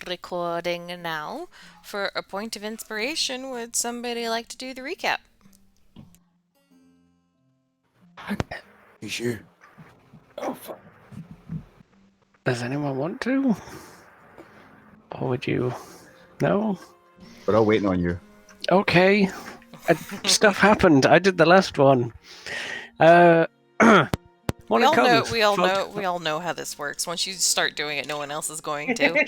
recording now. For a point of inspiration, would somebody like to do the recap? It's you. Oh, fuck. Does anyone want to? Or would you? No? We're all waiting on you. Okay. Stuff happened. I did the last one. When We it all know, comes, we all fog- know, we all know how this works. Once you start doing it, no one else is going to.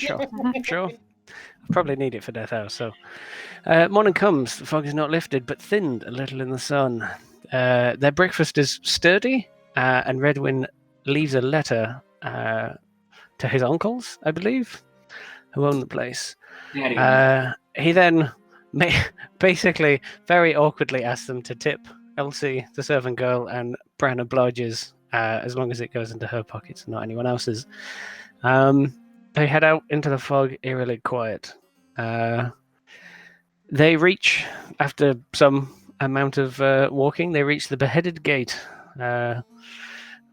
Sure. I probably need it for Death House, so. Morning comes, the fog is not lifted, but thinned a little in the sun. Their breakfast is sturdy, and Redwin leaves a letter to his uncles, I believe, who own the place. He then basically very awkwardly asks them to tip Elsie, the servant girl, and Bran obliges as long as it goes into her pockets and not anyone else's. They head out into the fog, eerily quiet. They reach, after some amount of walking, they reach the beheaded gate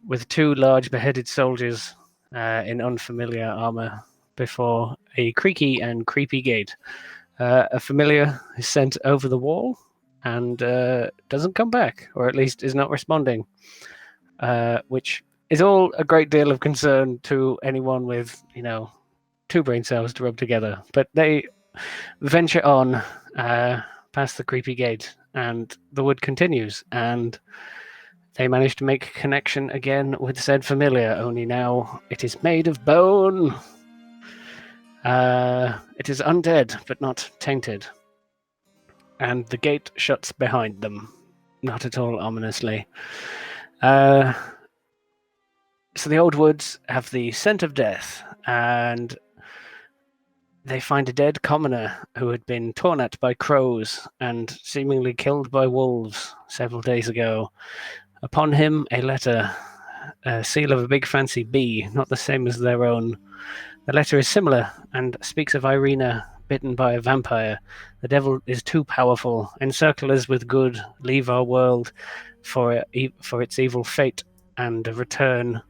with two large beheaded soldiers in unfamiliar armor before a creaky and creepy gate. A familiar is sent over the wall and doesn't come back, or at least is not responding, which is all a great deal of concern to anyone with, two brain cells to rub together. But they venture on past the creepy gate, and the wood continues, and they manage to make a connection again with said familiar, only now it is made of bone. It is undead, but not tainted. And the gate shuts behind them, not at all ominously. So the old woods have the scent of death, and they find a dead commoner who had been torn at by crows and seemingly killed by wolves several days ago. Upon him, a letter, a seal of a big fancy bee, not the same as their own. The letter is similar and speaks of Irina bitten by a vampire. The devil is too powerful. Encircle us with good. Leave our world for its evil fate, and return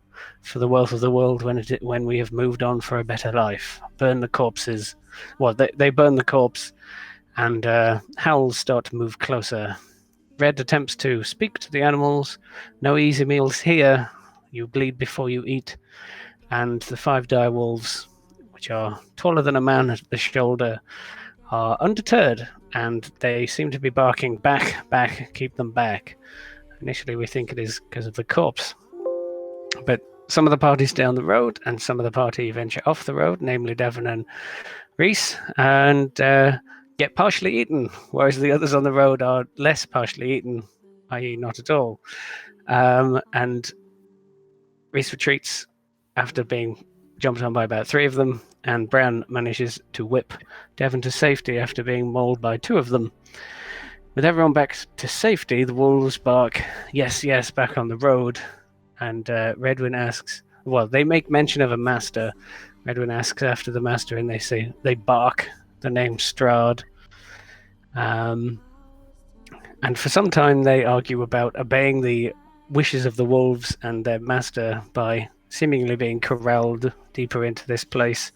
for the wealth of the world when we have moved on for a better life. Burn the corpses. Well, they burn the corpse, and howls start to move closer. Red attempts to speak to the animals. No easy meals here. You bleed before you eat. And the five dire wolves, which are taller than a man at the shoulder, are undeterred, and they seem to be barking, back, keep them back. Initially, we think it is because of the corpse. But some of the party stay on the road, and some of the party venture off the road, namely Devon and Reese, and get partially eaten, whereas the others on the road are less partially eaten, i.e. not at all. And Reese retreats after being jumped on by about three of them, and Bran manages to whip Devon to safety after being mauled by two of them. With everyone back to safety, the wolves bark, yes, yes, back on the road, and Redwyn asks, well, they make mention of a master. Redwyn asks after the master, and they bark the name Strahd. And for some time, they argue about obeying the wishes of the wolves and their master by seemingly being corralled deeper into this place.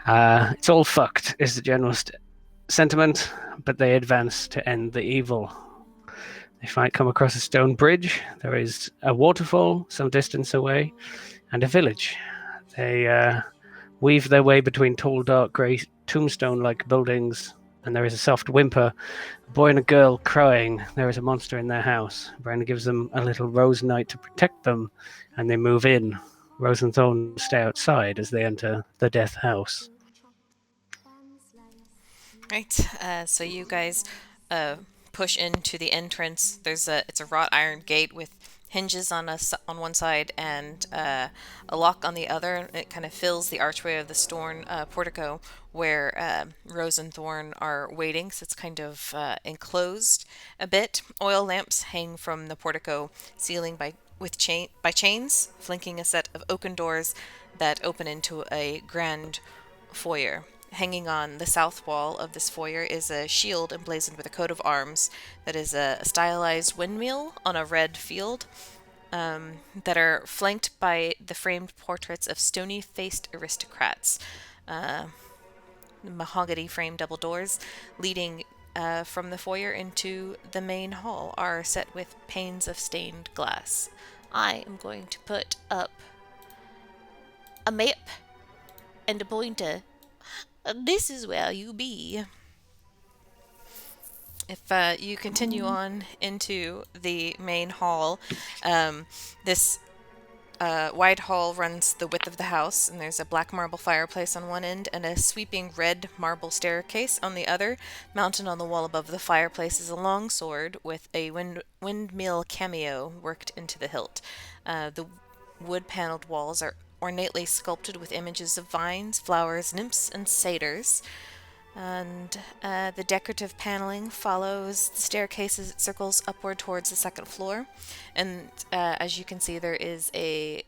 It's all fucked, is the general sentiment, but they advance to end the evil. They come across a stone bridge. There is a waterfall some distance away, and a village. They weave their way between tall, dark, grey tombstone-like buildings, and there is a soft whimper. A boy and a girl crying. There is a monster in their house. Bran gives them a little rose knight to protect them, and they move in. Rose and Thorn stay outside as they enter the death house. Right. So you guys push into the entrance. It's a wrought iron gate with hinges on one side and a lock on the other. It kind of fills the archway of the stone portico where Rose and Thorn are waiting. So it's kind of enclosed a bit. Oil lamps hang from the portico ceiling by chains, flanking a set of oaken doors that open into a grand foyer. Hanging on the south wall of this foyer is a shield emblazoned with a coat of arms that is a stylized windmill on a red field, that are flanked by the framed portraits of stony-faced aristocrats. mahogany frame double doors leading from the foyer into the main hall are set with panes of stained glass. I am going to put up a map and a pointer. This is where you be. If you continue on into the main hall, this wide hall runs the width of the house, and there's a black marble fireplace on one end and a sweeping red marble staircase on the other. Mounted on the wall above the fireplace is a long sword with a windmill cameo worked into the hilt. The wood-paneled walls are ornately sculpted with images of vines, flowers, nymphs, and satyrs. And the decorative paneling follows the staircase as it circles upward towards the second floor. And as you can see, there is a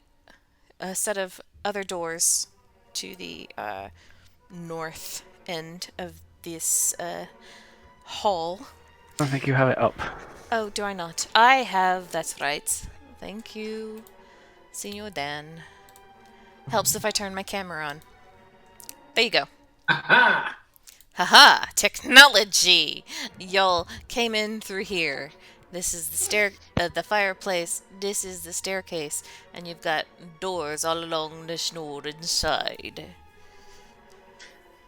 set of other doors to the north end of this hall. I think you have it up. Oh, do I not? I have, that's right. Thank you, Senor Dan. Helps if I turn my camera on. There you go. Aha! Haha, technology! Y'all came in through here. This is the fireplace. This is the staircase, and you've got doors all along the northern side.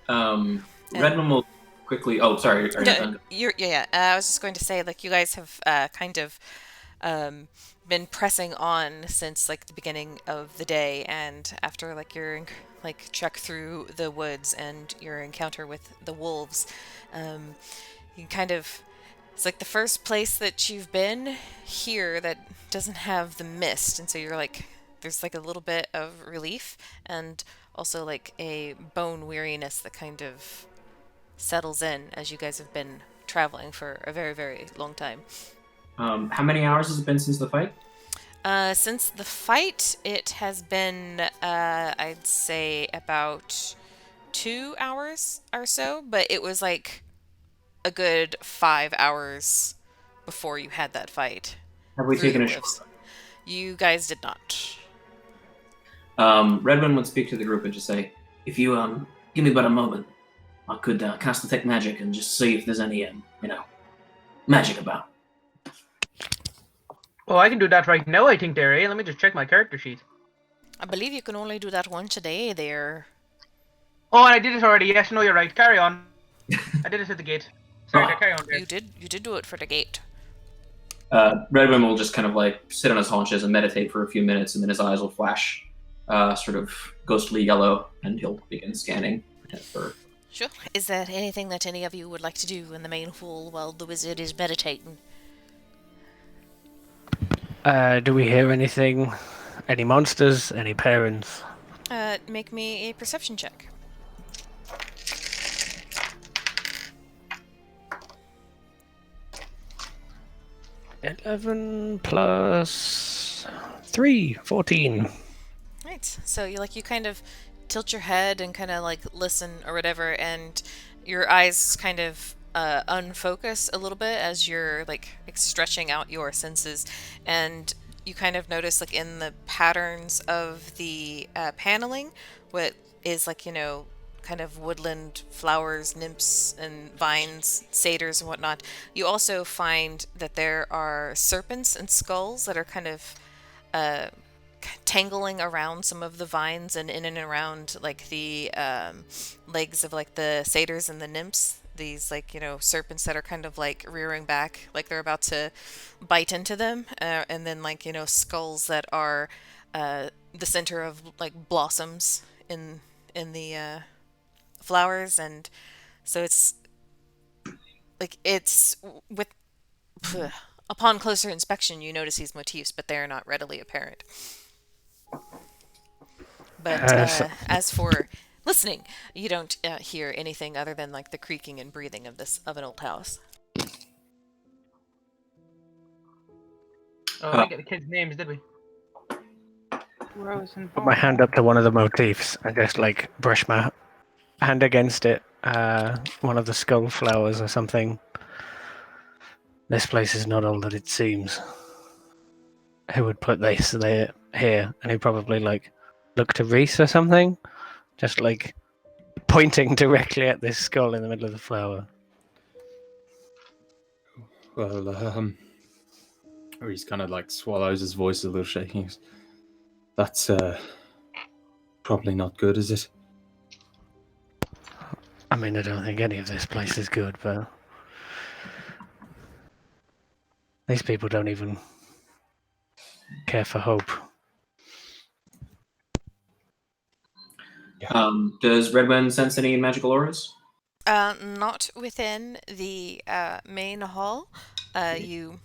Redmond will quickly. Oh, sorry. Are you done? Yeah. I was just going to say, like, you guys have kind of been pressing on since like the beginning of the day, and after like your trek through the woods and your encounter with the wolves, you kind of it's like the first place that you've been here that doesn't have the mist, and so you're like there's like a little bit of relief and also like a bone weariness that kind of settles in as you guys have been traveling for a very, very long time. How many hours has it been since the fight? Since the fight, it has been, I'd say, about 2 hours or so, but it was like a good 5 hours before you had that fight. Have we through taken the a short wolves. rest? You guys did not. Redmond would speak to the group and just say, "If you give me but a moment, I could cast detect magic and just see if there's any magic about." Oh, I can do that right now, I think, there, eh? Let me just check my character sheet. I believe you can only do that once a day there. Oh, and I did it already. Yes, no, you're right. Carry on. I did it at the gate. Sorry, Ah. carry on there. You did do it for the gate. Redmond will just kind of like sit on his haunches and meditate for a few minutes, and then his eyes will flash sort of ghostly yellow, and he'll begin scanning for. Sure. Is there anything that any of you would like to do in the main hall while the wizard is meditating? Do we hear anything? Any monsters? Any parents? Make me a perception check. 11 plus 3, 14. Right. So you kind of tilt your head and kind of like listen or whatever, and your eyes kind of unfocus a little bit as you're like stretching out your senses, and you kind of notice like in the patterns of the paneling what is like kind of woodland flowers, nymphs and vines, satyrs and whatnot. You also find that there are serpents and skulls that are kind of tangling around some of the vines and in and around like the legs of like the satyrs and the nymphs. These like serpents that are kind of like rearing back like they're about to bite into them, and then like skulls that are the center of like blossoms in the flowers. And so it's with upon closer inspection you notice these motifs, but they are not readily apparent. But as for listening, you don't hear anything other than like the creaking and breathing of an old house. Oh, we didn't get the kids' names, did we? Rose and Put my hand up to one of the motifs and just like brush my hand against it. One of the skull flowers or something. This place is not all that it seems. Who would put this there here? And he probably like look to Reese or something. Just like pointing directly at this skull in the middle of the flower. Well, or he's kind of like swallows, his voice is a little shaking. That's probably not good, is it? I mean, I don't think any of this place is good, but these people don't even care for hope. Does Redwen sense any magical auras? Not within the main hall. You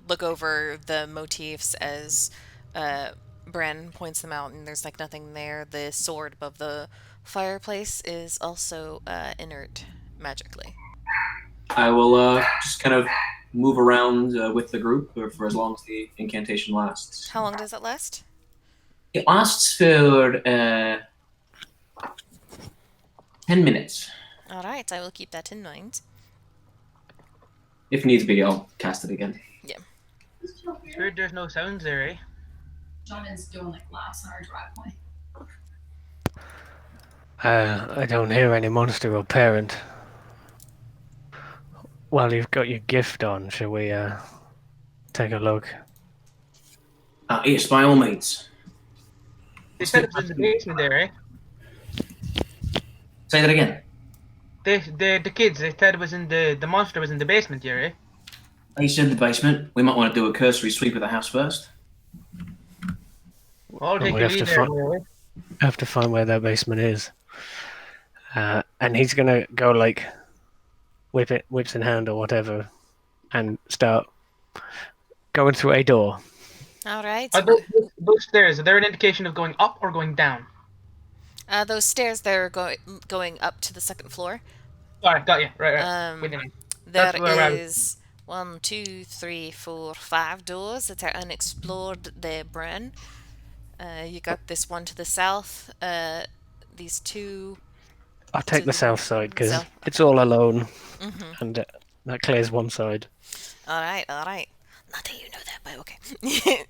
look over the motifs as Bran points them out, and there's like nothing there. The sword above the fireplace is also inert magically. I will just kind of move around with the group for as long as the incantation lasts. How long does it last? It lasts for 10 minutes. All right, I will keep that in mind. If needs be, I'll cast it again. Sure, there's no sounds there, eh? Jonathan's doing like laps on our driveway. I don't hear any monster or parent. While you've got your gift on, shall we take a look? Yes, by all means. They said it was in the basement there, eh? Say that again. The kids, they said it was in the monster was in the basement here, eh? He said the basement. We might want to do a cursory sweep of the house first. I'll take we a have lead to there, fi- eh? Have to find where that basement is. And he's gonna go like whips in hand or whatever, and start going through a door. All right. Are those stairs, are there an indication of going up or going down? Those stairs there are going up to the second floor. Alright, got you. Right. Wait a minute. There That's where I was- is 1, 2, 3, 4, 5 doors that are unexplored there, Bran. You got this one to the south. These two. I'll take the south side because South. it's all alone, Mm-hmm. and that clears one side. All right. Not that you know that, but okay.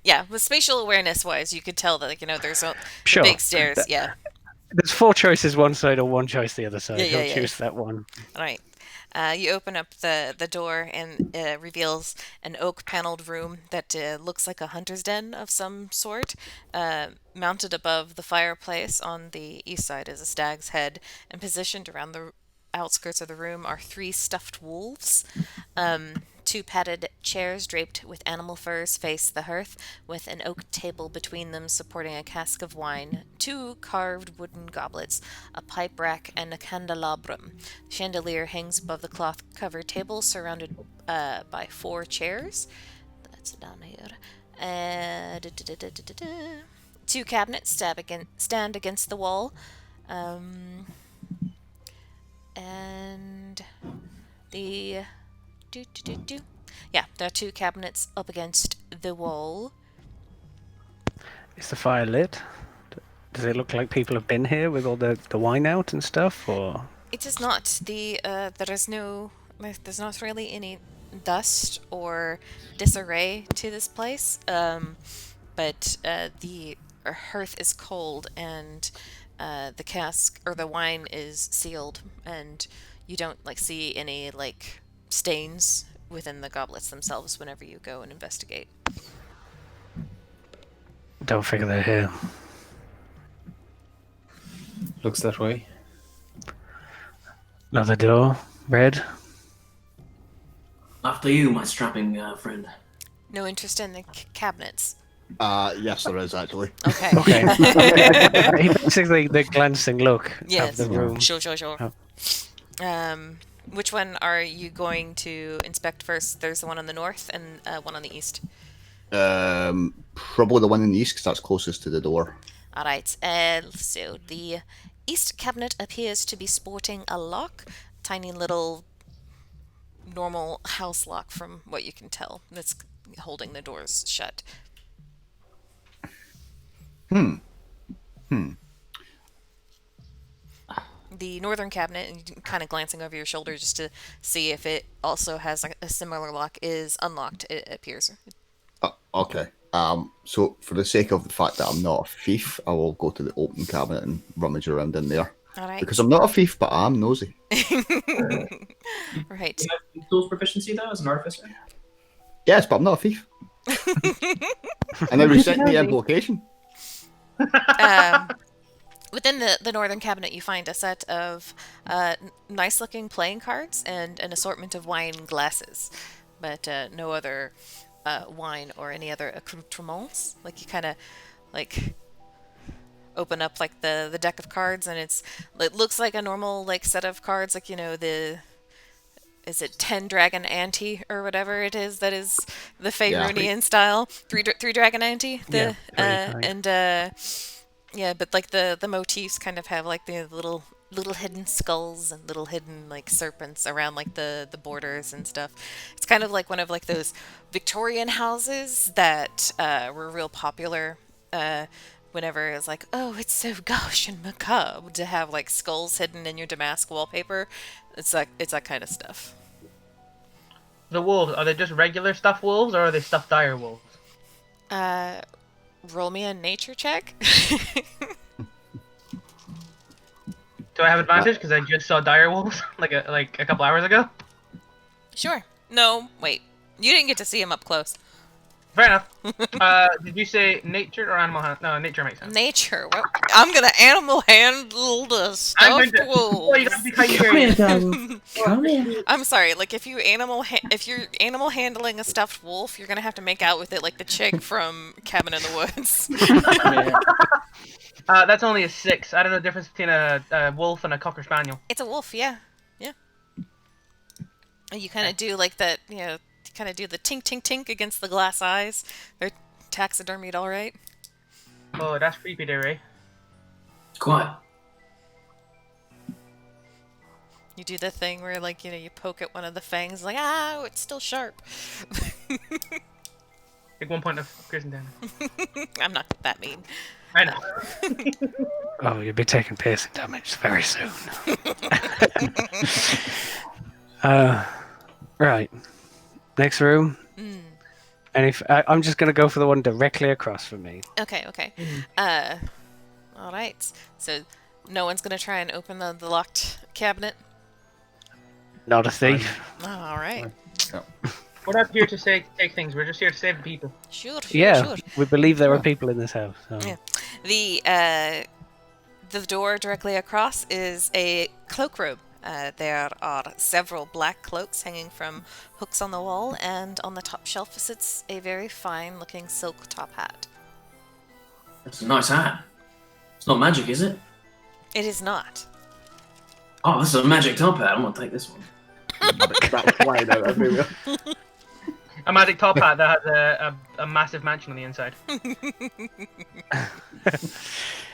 Yeah, with spatial awareness wise, you could tell that there's Sure. big stairs. Yeah. There's 4 choices one side or 1 choice the other side. Yeah, Don't yeah. choose that one. All right. You open up the door and it reveals an oak paneled room that looks like a hunter's den of some sort. Mounted above the fireplace on the east side is a stag's head, and positioned around the outskirts of the room are 3 stuffed wolves. 2 padded chairs draped with animal furs face the hearth, with an oak table between them supporting a cask of wine, 2 carved wooden goblets, a pipe rack, and a candelabrum. The chandelier hangs above the cloth-covered table, surrounded by 4 chairs. That's down here. 2 cabinets stand against the wall. And the... Yeah, there are 2 cabinets up against the wall. Is the fire lit? Does it look like people have been here with all the wine out and stuff, or? It is not. There's not really any dust or disarray to this place. But the hearth is cold, and the cask or the wine is sealed, and you don't see any stains within the goblets themselves whenever you go and investigate. Don't figure they're here. Looks that way. Another door. Red. After you, my strapping friend. No interest in the cabinets. Yes, there is actually. Okay. Okay. He basically the glancing look Yes. of the room. Sure. Oh. Which one are you going to inspect first? There's the one on the north and one on the east. Probably the one in the east because that's closest to the door. All right. So the east cabinet appears to be sporting a lock, tiny little normal house lock from what you can tell. That's holding the doors shut. The northern cabinet, and kind of glancing over your shoulder just to see if it also has a similar lock, is unlocked, it appears. Okay. So for the sake of the fact that I'm not a thief, I will go to the open cabinet and rummage around in there. All right. Because I'm not a thief, but I'm nosy. Right. Do you have tools proficiency though as an artificer? Yes, but I'm not a thief. And they reset the location. Within the northern cabinet, you find a set of nice-looking playing cards and an assortment of wine glasses, but no other wine or any other accoutrements. Like you kind of like open up like the deck of cards, and it looks like a normal like set of cards, like is it 10 dragon ante or whatever it is that is the Faerunian style? Three dragon ante. Yeah, but like the motifs kind of have like the little hidden skulls and little hidden like serpents around like the borders and stuff. It's kind of like one of like those Victorian houses that were real popular whenever it's like, oh, it's so gauche and macabre to have like skulls hidden in your damask wallpaper. It's that kind of stuff. The wolves, are they just regular stuffed wolves or are they stuffed dire wolves? Roll me a nature check. Do I have advantage because I just saw dire wolves like a couple hours ago? Sure. No, wait. You didn't get to see him up close. Fair enough. Did you say nature or animal? No, nature makes sense. Nature. Well, I'm gonna animal handle the stuffed Oh, you wolves. gotta be kind of Come here. I'm sorry. Like if you're animal handling a stuffed wolf, you're gonna have to make out with it like the chick from Cabin in the Woods. That's only a 6. I don't know the difference between a wolf and a cocker spaniel. It's a wolf. Yeah. You kind of do like that. Kind of do the tink tink tink against the glass eyes. They're taxidermied, all right. Oh, that's creepy there, eh? Quiet. You do the thing where like you poke at one of the fangs, like it's still sharp. Take 1 point of piercing damage. I'm not that mean. I know. Oh, you'll be taking piercing damage very soon. Right. Next room. And I'm just gonna go for the one directly across from me. Okay. All right. So no one's gonna try and open the locked cabinet. Not a thief. All right. We're not here to take things. We're just here to save the people. Sure. Yeah, we believe there are people in this house. So. Yeah. The door directly across is a cloakroom. There are several black cloaks hanging from hooks on the wall, and on the top shelf sits a very fine-looking silk top hat. That's a nice hat. It's not magic, is it? It is not. Oh, this is a magic top hat. I'm gonna take this one. That's why though, that'd be real. A magic top hat that has a massive mansion on the inside.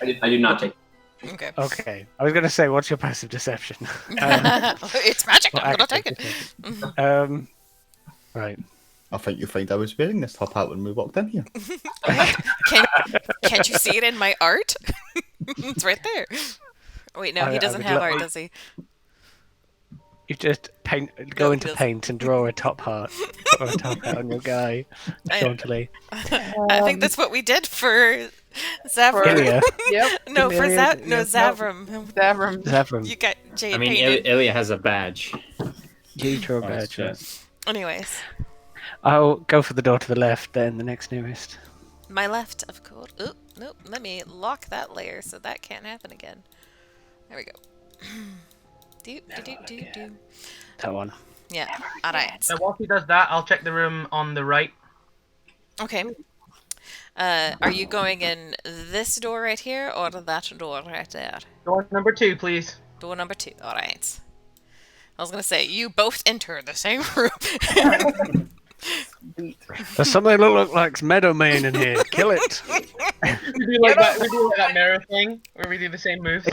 I do not take. Okay. Okay. I was gonna say, what's your passive deception? It's magic. Or I'm gonna active take it. deception. Right. I think you'll find I was wearing this top hat when we walked in here. Can't you see it in my art? It's right there. Wait, no, he doesn't have art, does he? You just go he into doesn't. paint and draw a top hat or a top hat on your guy, jauntily. I think that's what we did for Zavram. Ilya. Yep. No, for Ilya, Zavram. Davram. Zavram. You got Jade I mean, painted. Ilya has a badge. You draw a Oh, badge. shit. Yes. Anyways, I'll go for the door to the left, then the next nearest. my left, of course. Oop, nope. Let me lock that layer so that can't happen again. There we go. Do. That one. Yeah. All right. So while he does that, I'll check the room on the right. Okay. Are you going in this door right here or that door right there? Door number 2, please. Door number 2. All right. I was gonna say you both enter the same room. There's something that looks like Meadowmane in here. Kill it. We do like that mirror thing where we do the same move.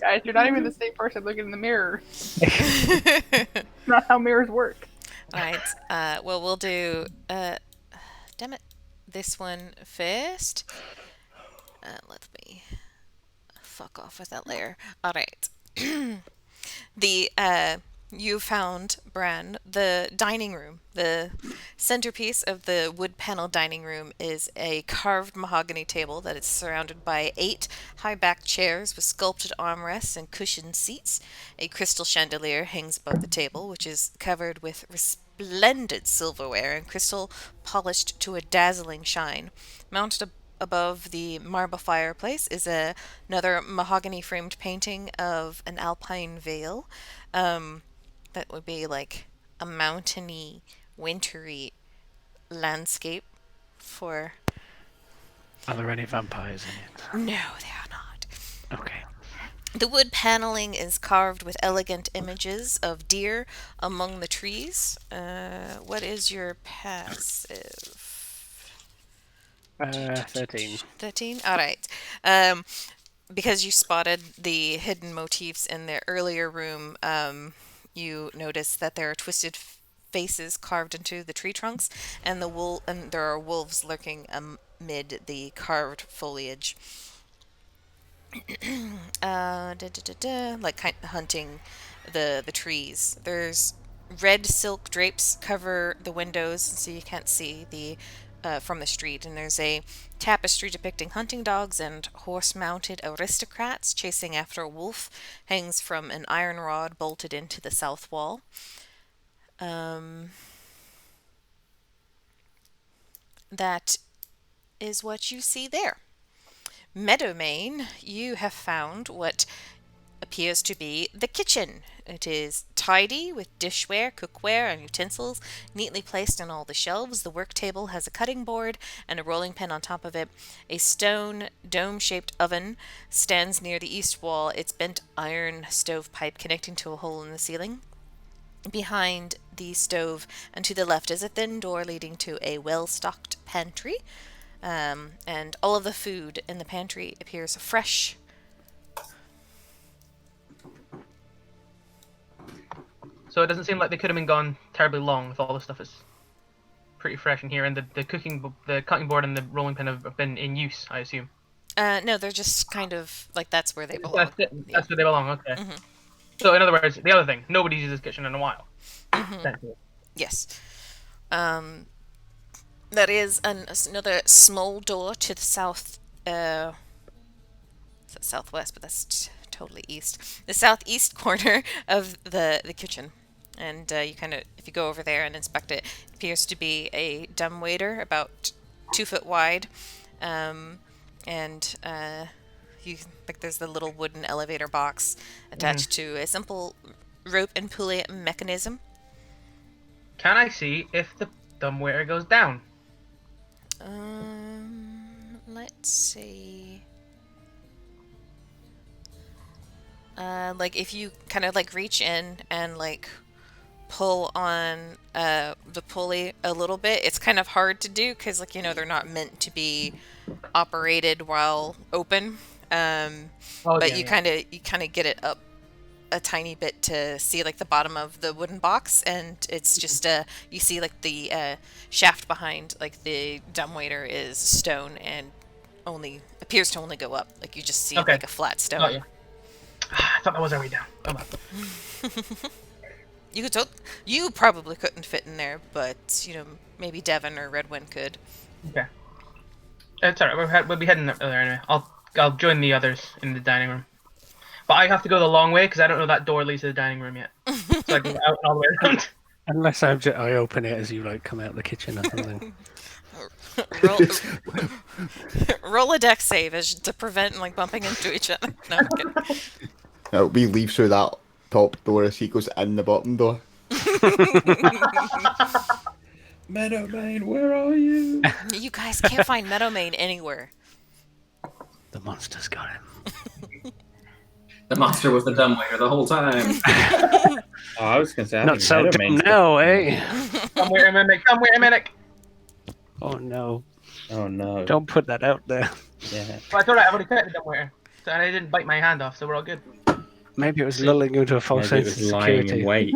Guys, you're not even the same person looking in the mirror. Not how mirrors work. Alright, well, we'll do, damn it, this one first. Let me fuck off with that layer. Alright. You found Bran, the dining room, the centerpiece of the wood panel dining room is a carved mahogany table that is surrounded by 8 high-backed chairs with sculpted armrests and cushioned seats. A crystal chandelier hangs above the table, which is covered with resplendent silverware and crystal polished to a dazzling shine. Mounted above the marble fireplace is another mahogany framed painting of an alpine vale. That would be like a mountainy, wintry landscape for. Are there any vampires in it? No, they are not. Okay. The wood paneling is carved with elegant images of deer among the trees. What is your passive? 13. 13? Alright. Because you spotted the hidden motifs in the earlier room, you notice that there are twisted faces carved into the tree trunks, and there are wolves lurking amid the carved foliage. Like hunting the trees. There's red silk drapes cover the windows, so you can't see the from the street. And there's a tapestry depicting hunting dogs and horse-mounted aristocrats chasing after a wolf hangs from an iron rod bolted into the south wall. That is what you see there. Meadowmane, you have found what appears to be the kitchen. It is tidy with dishware, cookware, and utensils neatly placed on all the shelves. The work table has a cutting board and a rolling pin on top of it. A stone dome-shaped oven stands near the east wall, its bent iron stovepipe connecting to a hole in the ceiling. Behind the stove and to the left is a thin door leading to a well-stocked pantry. And all of the food in the pantry appears fresh. So it doesn't seem like they could have been gone terribly long with all the stuff. It's pretty fresh in here, and the cutting board and the rolling pin have been in use, I assume. No, they're just kind of like that's where they belong. That's where they belong. Okay. Mhm. So in other words, the other thing, nobody's used this kitchen in a while. Essentially. Yes. There is another small door to the south. Southwest, but that's totally east. The southeast corner of the kitchen. And you kind of, if you go over there and inspect it, it appears to be a dumbwaiter about 2 foot wide. And you like there's the little wooden elevator box attached to a simple rope and pulley mechanism. Can I see if the dumbwaiter goes down? Let's see. Like if you kind of like reach in and like pull on the pulley a little bit, it's kind of hard to do because like they're not meant to be operated while open. But you kind of get it up a tiny bit to see like the bottom of the wooden box, and it's just you see like the shaft behind like the dumbwaiter is stone and only appears to only go up. Like you just see like a flat stone. Oh, yeah. I thought that was our way down. Come on. You probably couldn't fit in there, but maybe Devin or Redwin could. Okay. It's alright. We'll be heading up there anyway. I'll join the others in the dining room. But I have to go the long way because I don't know that door leads to the dining room yet. So I can go out and all the way around. Unless I open it as you like come out of the kitchen or something. Roll a deck save to prevent like bumping into each other. No, I'm kidding. We leave through that top door as he goes in the bottom door. Meadowmane, where are you? You guys can't find Meadowmane anywhere. The monster's got him. The monster was the dumbwaiter the whole time. I was going to say, Not so dumb now, eh? Come wait a minute. Oh no. Oh no. Don't put that out there. Yeah. Well, it's alright, I've already cut the dumbwaiter. So I didn't bite my hand off, so we're all good. Maybe it was lulling you into a false Maybe it sense of was lying security. in wait.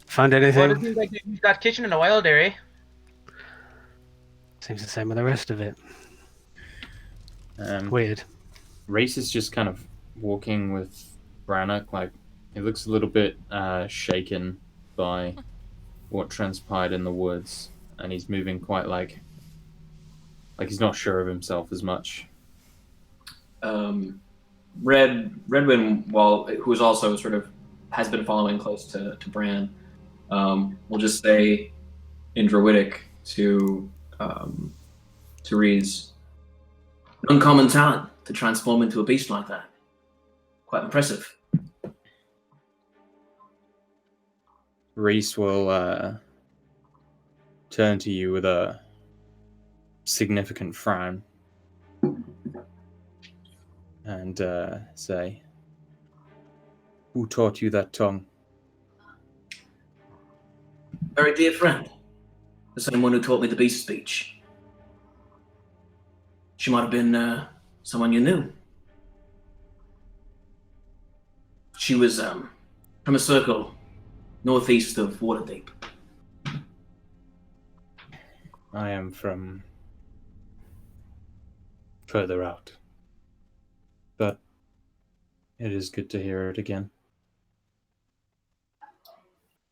Find Well, anything? it seems like they've used that kitchen in a while, Derry. Seems the same with the rest of it. Weird. Reese is just kind of walking with Brannock, like He looks a little bit shaken by what transpired in the woods, and he's moving quite like he's not sure of himself as much. Redwin, who is also sort of has been following close to Bran, will just say in Druidic to Reese, uncommon talent to transform into a beast like that. Quite impressive. Reese will turn to you with a significant frown and say, "Who taught you that tongue?" Very dear friend. The same one who taught me the beast speech. She might have been someone you knew. She was from a circle northeast of Waterdeep. I am from further out. But it is good to hear it again.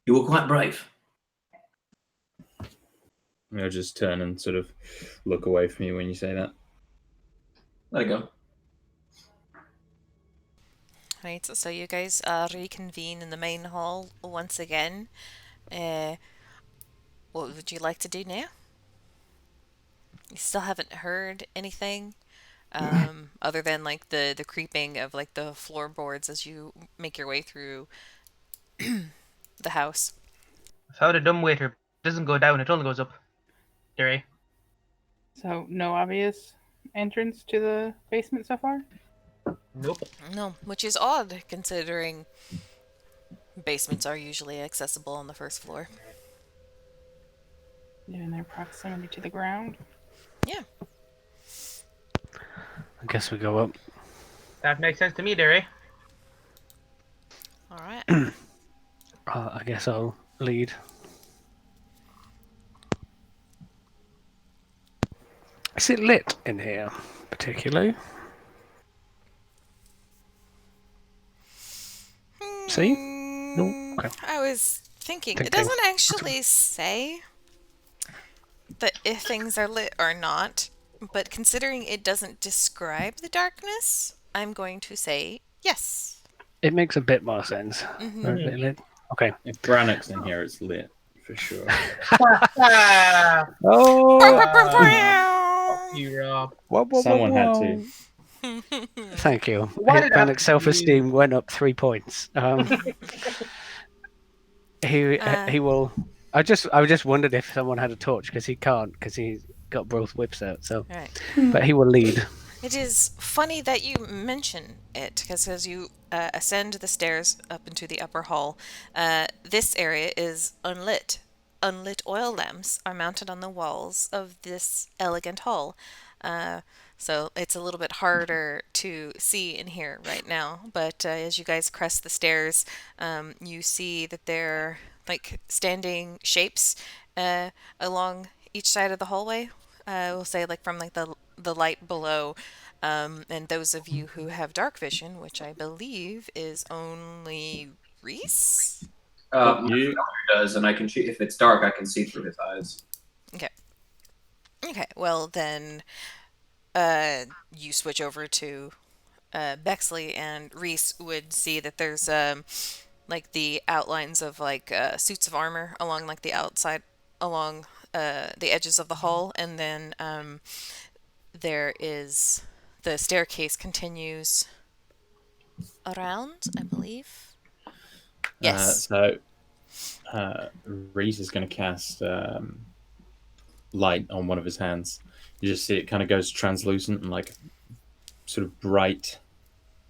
You were quite brave. I'll just turn and sort of look away from you when you say that. Let it go. Right, so you guys reconvene in the main hall once again. What would you like to do now? You still haven't heard anything, other than like the creeping of like the floorboards as you make your way through the house. Without a dumbwaiter, it doesn't go down, it only goes up. Derry. So no obvious entrance to the basement so far? Nope. No, which is odd considering basements are usually accessible on the first floor. Given their proximity to the ground. Yeah. I guess we go up. That makes sense to me, Derry. All right. I guess I'll lead. Is it lit in here, particularly? See? No? Okay. I was thinking, it Thinking. doesn't actually say that if things are lit or not, but considering it doesn't describe the darkness, I'm going to say yes. It makes a bit more sense. Mhm. Is it lit? Okay. If Brannock's in here, it's lit for sure. Oh! You, Rob. Someone had to. Thank you. Why did it have Bannock's to be self-esteem went up 3 points. He will. I just wondered if someone had a torch because he can't because he's got both whips out. So, Right. but he will lead. It is funny that you mention it, because as you ascend the stairs up into the upper hall, this area is unlit. Unlit oil lamps are mounted on the walls of this elegant hall. So it's a little bit harder to see in here right now. But as you guys crest the stairs, you see that there are like standing shapes along each side of the hallway. We'll say like from like the light below, and those of you who have dark vision, which I believe is only Reese. My You father does, and I can see if it's dark, I can see through his eyes. Okay, well then, you switch over to Bexley, and Reese would see that there's like the outlines of like suits of armor along like the outside, along the edges of the hall, and then there is the staircase continues around, I believe. Yes. so Reese is going to cast light on one of his hands. You just see it kind of goes translucent and like sort of bright,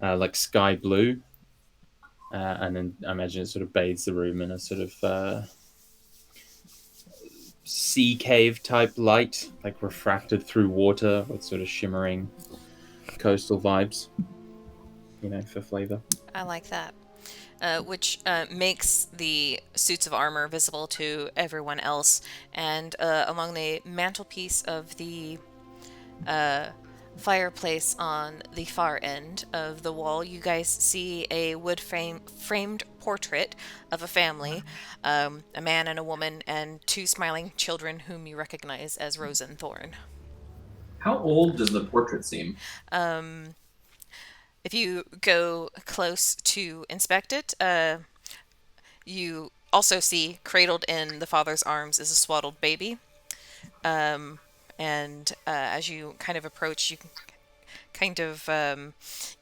like sky blue, and then I imagine it sort of bathes the room in a sort of sea cave type light, like refracted through water with sort of shimmering coastal vibes. You know, for flavor. I like that. Which makes the suits of armor visible to everyone else. And along the mantelpiece of the fireplace on the far end of the wall, you guys see a framed portrait of a family, a man and a woman, and two smiling children whom you recognize as Rose and Thorn. How old does the portrait seem? If you go close to inspect it, you also see cradled in the father's arms is a swaddled baby. And as you kind of approach, you kind of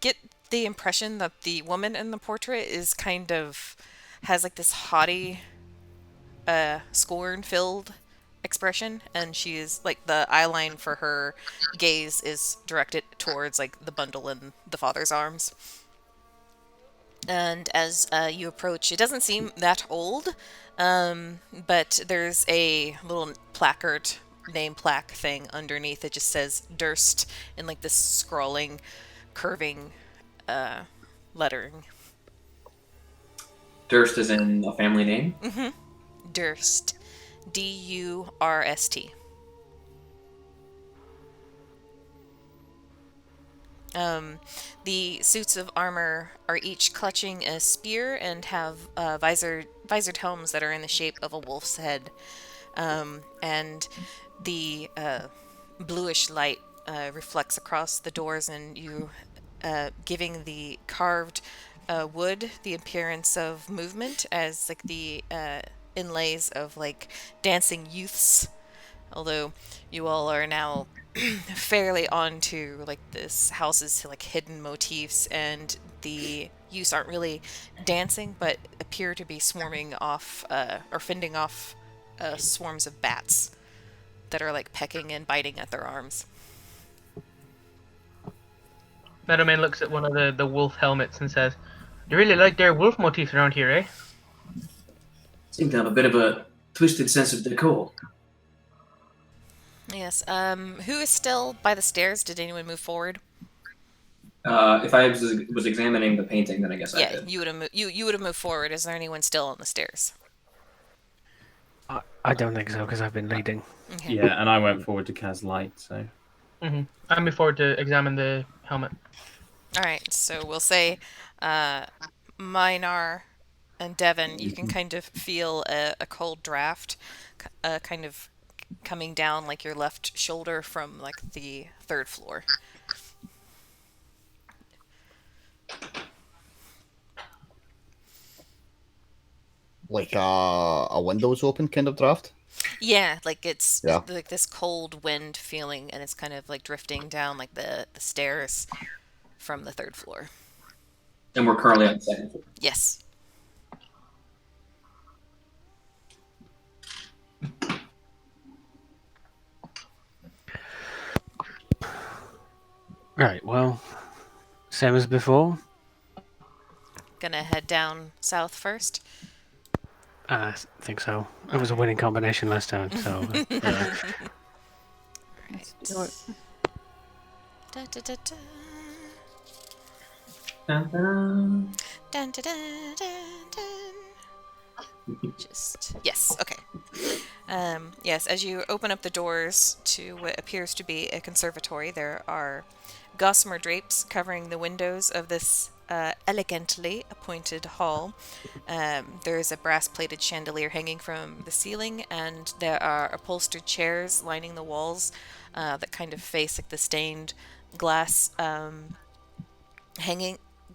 get the impression that the woman in the portrait is kind of has like this haughty, scorn-filled expression, and she is like the eye line for her gaze is directed towards like the bundle in the father's arms. And as you approach, it doesn't seem that old, but there's a little placard, name plaque thing underneath. It just says Durst in like this scrawling, curving lettering. Durst is in a family name? Durst. Durst. The suits of armor are each clutching a spear and have visored helms that are in the shape of a wolf's head. And the bluish light reflects across the doors, and you giving the carved wood the appearance of movement as like the inlays of like dancing youths. Although you all are now fairly onto like this house's like hidden motifs, and the youths aren't really dancing but appear to be swarming off or fending off swarms of bats that are like pecking and biting at their arms. Meadowman looks at one of the wolf helmets and says, "You really like their wolf motifs around here, eh?" Seem to have a bit of a twisted sense of decor. Yes. Who is still by the stairs? Did anyone move forward? If I was examining the painting, then I guess I Yeah, did. you would have you would have moved forward. Is there anyone still on the stairs? I don't think so, because I've been leading. Okay. Yeah, and I went forward to cast light, so. I move forward to examine the helmet. All right. So we'll say, Minar and Devon, you can kind of feel a cold draft, kind of coming down like your left shoulder from like the third floor. Like a windows open kind of draft. Yeah, like it's Yeah. like this cold wind feeling, and it's kind of like drifting down like the stairs from the third floor. And we're currently on the second floor. Yes. Right, well, same as before. Gonna head down south first. I think so. It was a winning combination last time, so. Right. do it. Da, da, da, da. Dun-dun. Dun, dun, dun, dun, dun. Just yes, okay. Yes, as you open up the doors to what appears to be a conservatory, there are gossamer drapes covering the windows of this elegantly appointed hall. There is a brass-plated chandelier hanging from the ceiling, and there are upholstered chairs lining the walls that kind of face like the stained glass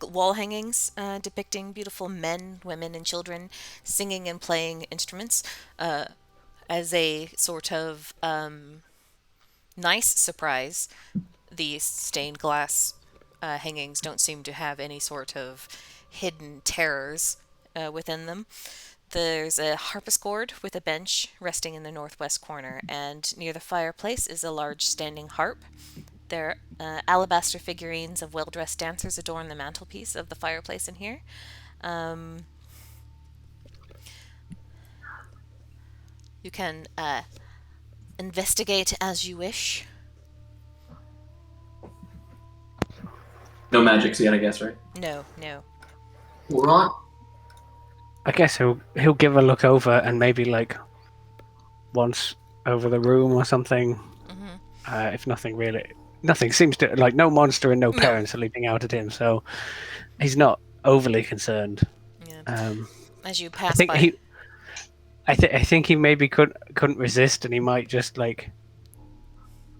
wall hangings depicting beautiful men, women, and children singing and playing instruments as a sort of nice surprise. The stained glass hangings don't seem to have any sort of hidden terrors within them. There's a harpsichord with a bench resting in the northwest corner, and near the fireplace is a large standing harp. There alabaster figurines of well-dressed dancers adorn the mantelpiece of the fireplace in here. You can investigate as you wish. No magics yet, I guess, right? No, no. We're on. I guess he'll give a look over and maybe like once over the room or something. If nothing really nothing seems to like no monster and no No. parents are leaping out at him, so he's not overly concerned. Yeah. As you I pass think by. I think he maybe couldn't resist, and he might just like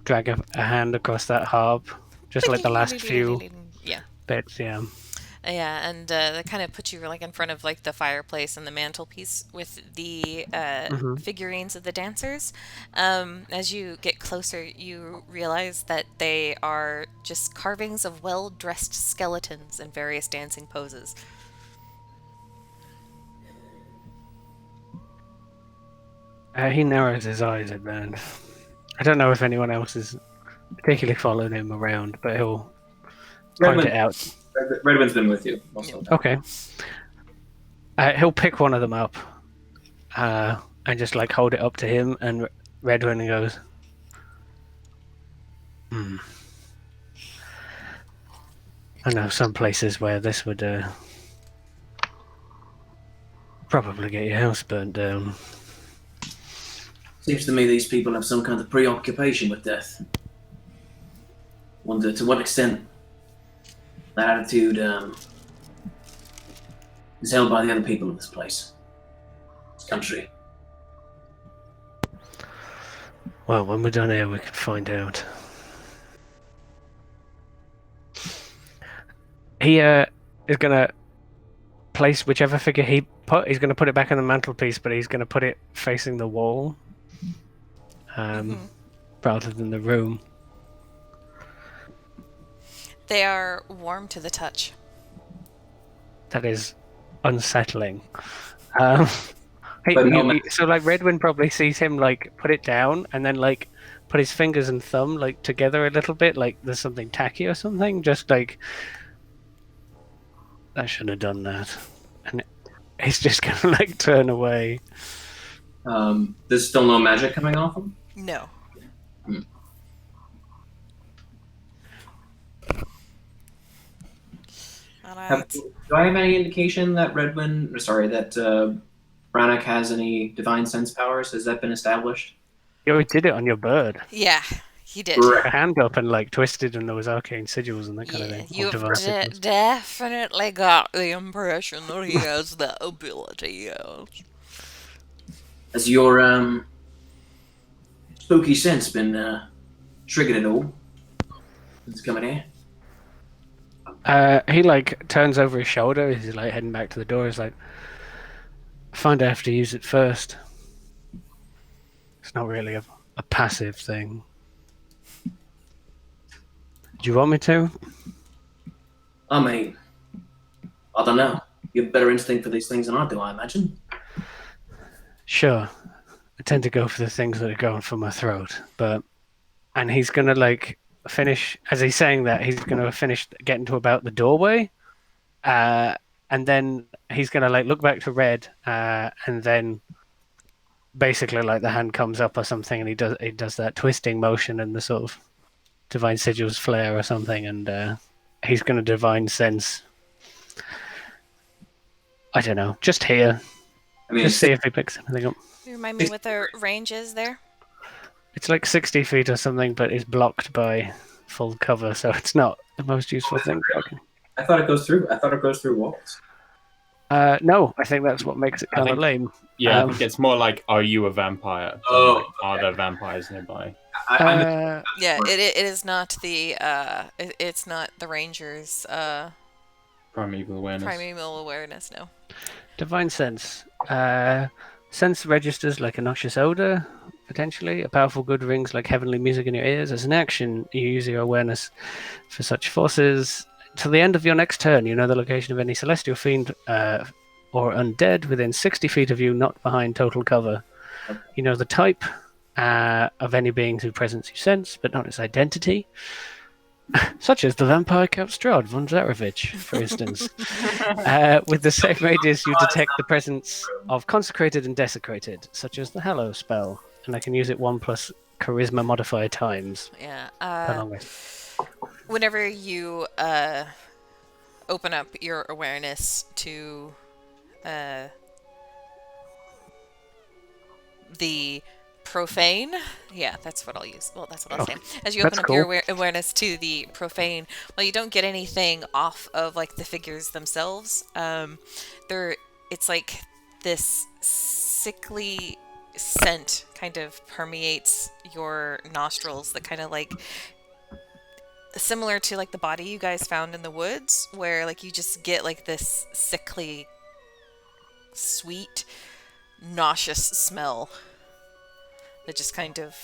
drag a hand across that harp, just like the last few Yeah. bits. Yeah. Yeah, and that kind of puts you like in front of like the fireplace and the mantelpiece with the Hmm. figurines of the dancers. As you get closer, you realize that they are just carvings of well-dressed skeletons in various dancing poses. He narrows his eyes at that. I don't know if anyone else is particularly following him around, but he'll point it out. Redwind's been with you most of the time. Okay. He'll pick one of them up and just like hold it up to him, and Redwind goes, "Hmm. I know some places where this would probably get your house burnt down." Seems to me these people have some kind of preoccupation with death. Wonder to what extent that attitude is held by the other people of this place, this country. Well, when we're done here, we can find out. He is gonna place whichever figure he put. He's gonna put it back on the mantelpiece, but he's gonna put it facing the wall, rather than the room. They are warm to the touch. That is unsettling. Hey, But no so like Redwind probably sees him like put it down and then like put his fingers and thumb like together a little bit, like there's something tacky or something. Just like I shouldn't have done that, and he's just gonna like turn away. There's still no magic coming off him? No. All right. Do I have any indication that Brannock has any divine sense powers? Has that been established? You already did it on your bird. Yeah, he did. A hand up and like twisted, and there was arcane sigils and that kind of thing. You've Divine signals. definitely got the impression that he has that ability, yes. Has your spooky sense been triggered at all since coming here? He like turns over his shoulder. He's like heading back to the door. He's like, I find I have to use it first. It's not really a passive thing. Do you want me to? I mean, I don't know. You have better instinct for these things than I do, I imagine. Sure. I tend to go for the things that are going for my throat, and he's gonna like finish as he's saying that. He's gonna finish getting to about the doorway, and then he's gonna like look back to Red, and then basically like the hand comes up or something, and he does that twisting motion and the sort of divine sigils flare or something, and he's gonna divine sense. I don't know, just here. I mean, Just see if he picks anything up. You remind me what the range is there? It's like 60 feet or something, but it's blocked by full cover, so it's not the most useful thing. Okay. I thought it goes through. I thought it goes through walls. No, I think that's what makes it kind of lame. Yeah, I think it's more like, are you a vampire? Oh, Like, are there vampires nearby? Yeah, it is not the it's not the ranger's Primeval awareness. primeval awareness. No. Divine sense. Sense registers like a noxious odor, potentially. A powerful good rings like heavenly music in your ears. As an action, you use your awareness for such forces. Till the end of your next turn, you know the location of any celestial fiend or undead within 60 feet of you, not behind total cover. You know the type of any being whose presence you sense, but not its identity. Such as the vampire Count Strahd von Zarevich, for instance. With the same radius, you detect the presence of consecrated and desecrated, such as the Hallow spell, and I can use it 1 plus charisma modifier times. Yeah. Per long rest. Whenever you open up your awareness to the profane. Yeah, that's what I'll use. Well, that's what I'll Oh, say. As you that's open up your cool. awareness to the profane, well, you don't get anything off of like the figures themselves. They're it's like this sickly scent kind of permeates your nostrils that kind of like similar to like the body you guys found in the woods where like you just get like this sickly sweet nauseous smell that just kind of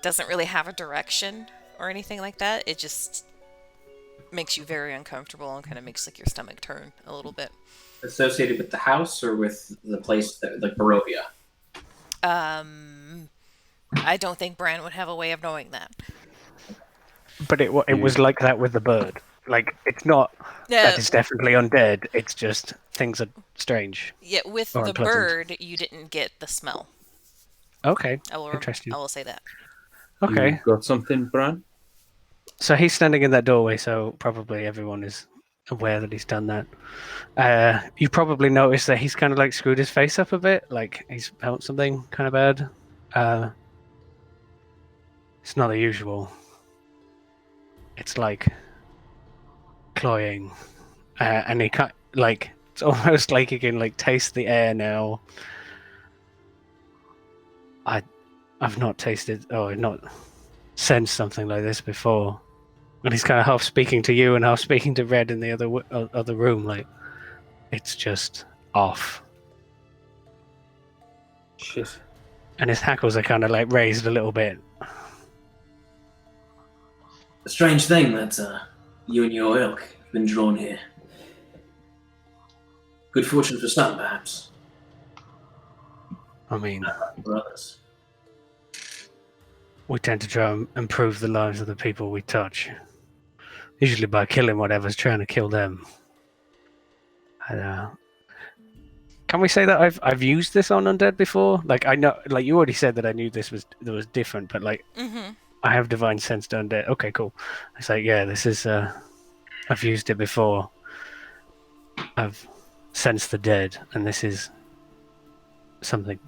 doesn't really have a direction or anything like that. It just makes you very uncomfortable and kind of makes like your stomach turn a little bit. Associated with the house or with the place, like Barovia? I don't think Bran would have a way of knowing that. But it was like that with the bird. Like, it's not that it's definitely undead. It's just things are strange. Yeah, with or the unpleasant. bird, you didn't get the smell. Okay, I will interesting. I will say that. Okay, You got something, Bran? so he's standing in that doorway, so probably everyone is aware that he's done that. You probably noticed that he's kind of like screwed his face up a bit, like he's felt something kind of bad. It's not the usual. It's like cloying, and he can't like. It's almost like he can like taste the air now. I've not tasted or not sensed something like this before. And he's kind of half speaking to you and half speaking to Red in the other room. Like, it's just off. Shit. And his hackles are kind of like raised a little bit. A strange thing that you and your ilk have been drawn here. Good fortune for some, perhaps. I mean, For others. we tend to try and improve the lives of the people we touch. Usually by killing whatever's trying to kill them. Can we say that I've used this on undead before? Like, I know, like you already said that I knew this was different, but like I have divine sense to undead. Okay, cool. It's like, yeah, this is I've used it before. I've sensed the dead, and this is something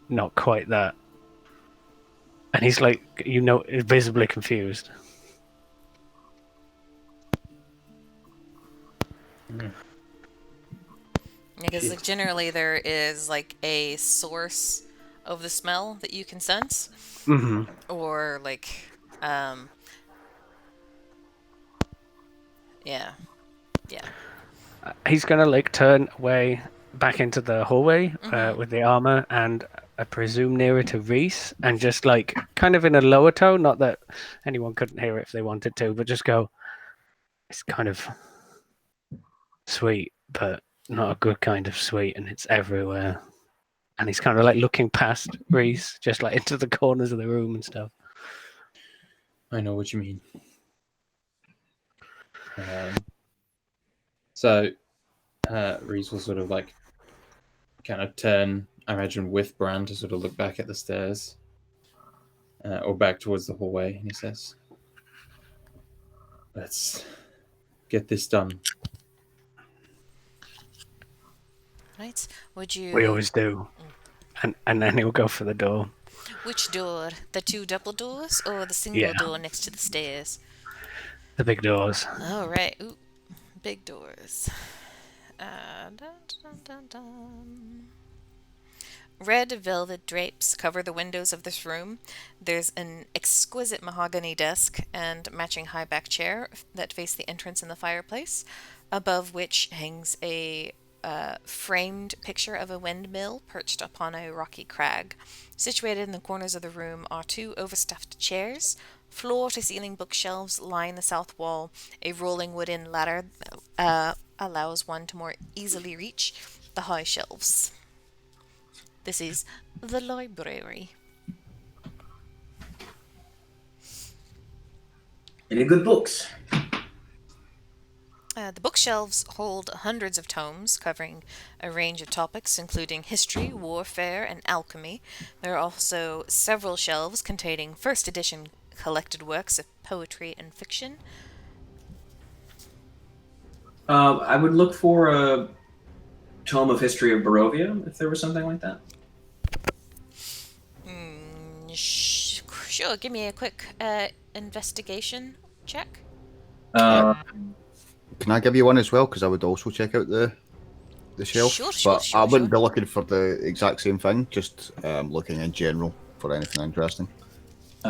not quite that. And he's like, visibly confused. Because like, generally there is like a source of the smell that you can sense, or like, yeah. He's gonna like turn away back into the hallway with the armor, and I presume nearer to Reese, and just like kind of in a lower tone, not that anyone couldn't hear it if they wanted to, but just go, it's kind of sweet, but not a good kind of sweet, and it's everywhere. And he's kind of like looking past Reese, just like into the corners of the room and stuff. I know what you mean. So, Reese will sort of like kind of turn, I imagine, with Bran to sort of look back at the stairs or back towards the hallway, and he says, "Let's get this done." Right? Would you? We always do. And then he'll go for the door. Which door? The two double doors or the single Yeah. door next to the stairs? The big doors. All right. Ooh, big doors. Dun, dun, dun, dun. Red velvet drapes cover the windows of this room. There's an exquisite mahogany desk and matching high back chair that face the entrance in the fireplace, above which hangs a framed picture of a windmill perched upon a rocky crag. Situated in the corners of the room are two overstuffed chairs. Floor to ceiling bookshelves line the south wall. A rolling wooden ladder allows one to more easily reach the high shelves. This is the library. Any good books? The bookshelves hold hundreds of tomes covering a range of topics, including history, warfare, and alchemy. There are also several shelves containing first edition collected works of poetry and fiction. I would look for a tome of history of Barovia, if there was something like that. Sure, give me a quick investigation check. Uh, Can I give you one as well? Because I would also check out the shelf. Sure, sure, But I sure, wouldn't sure. be looking for the exact same thing. Just looking in general for anything interesting.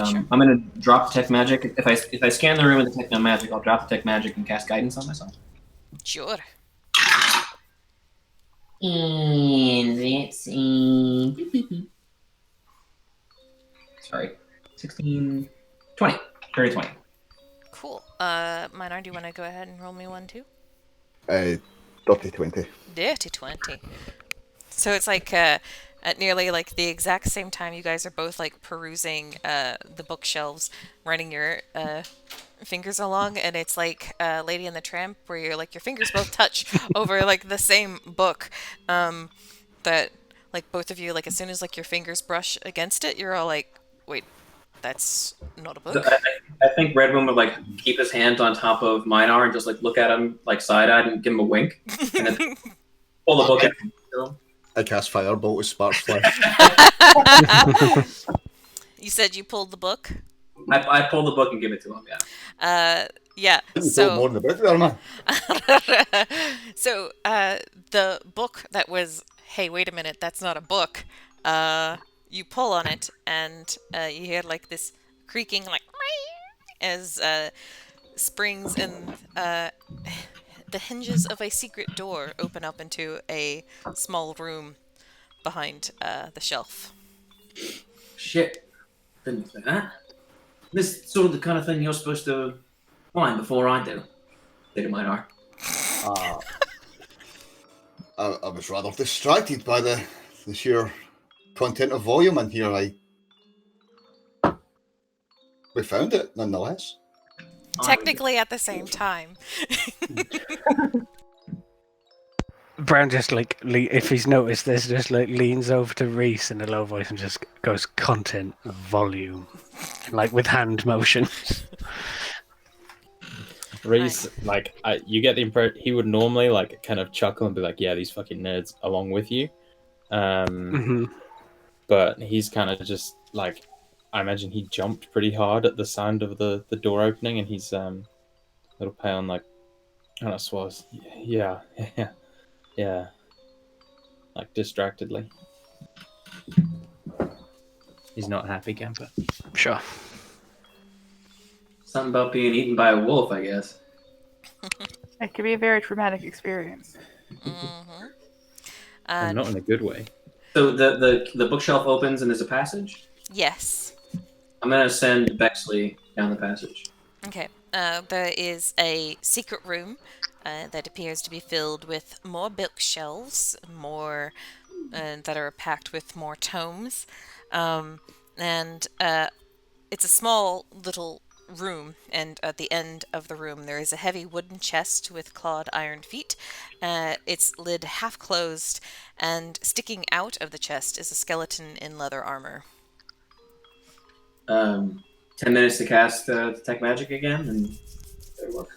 Sure. I'm gonna drop detect magic. If I scan the room and detect no magic, I'll drop detect magic and cast guidance on myself. Sure. And let's see. Sorry. 16, 20. Dirty 20. Cool. Minar, do you want to go ahead and roll me one too? Dirty 20. Dirty 20. So it's like at nearly like the exact same time you guys are both like perusing the bookshelves, running your fingers along, and it's like Lady and the Tramp where you're like your fingers both touch over like the same book. That like both of you like as soon as like your fingers brush against it, you're all like, wait, that's not a So book. I think Redwin would like keep his hands on top of Minar and just like look at him like side-eyed and give him a wink, and then pull the book out. I cast Firebolt with Sparks Fly. You said you pulled the book? I pull the book and give it to him. Yeah. Yeah. You told So more than the book there, man. so the book that was, hey, wait a minute, that's not a book. You pull on it and you hear like this creaking, like as springs and the hinges of a secret door open up into a small room behind the shelf. Shit. Didn't expect that. This is sort of the kind of thing you're supposed to find before I do. Lady Minar. I was rather distracted by the sheer content of volume in here. We found it nonetheless. Technically at the same time. Brown just like if he's noticed this, just like leans over to Reese in a low voice and just goes content volume, like with hand motions. Reese, like, you get the impression he would normally like kind of chuckle and be like, "Yeah, these fucking nerds," along with you. But he's kind of just like, I imagine he jumped pretty hard at the sound of the door opening, and he's a little pale and like, I don't know, swallows. Yeah, yeah, like distractedly. He's not happy, Gamper. Sure. Something about being eaten by a wolf, I guess. It could be a very traumatic experience. Mm-hmm. And not in a good way. So the bookshelf opens and there's a passage? Yes. I'm going to send Bexley down the passage. Okay. There is a secret room that appears to be filled with more bookshelves, more that are packed with more tomes, and it's a small little room, and at the end of the room there is a heavy wooden chest with clawed iron feet. Its lid half closed, and sticking out of the chest is a skeleton in leather armor. 10 minutes to cast Detect Magic again, and it'll work.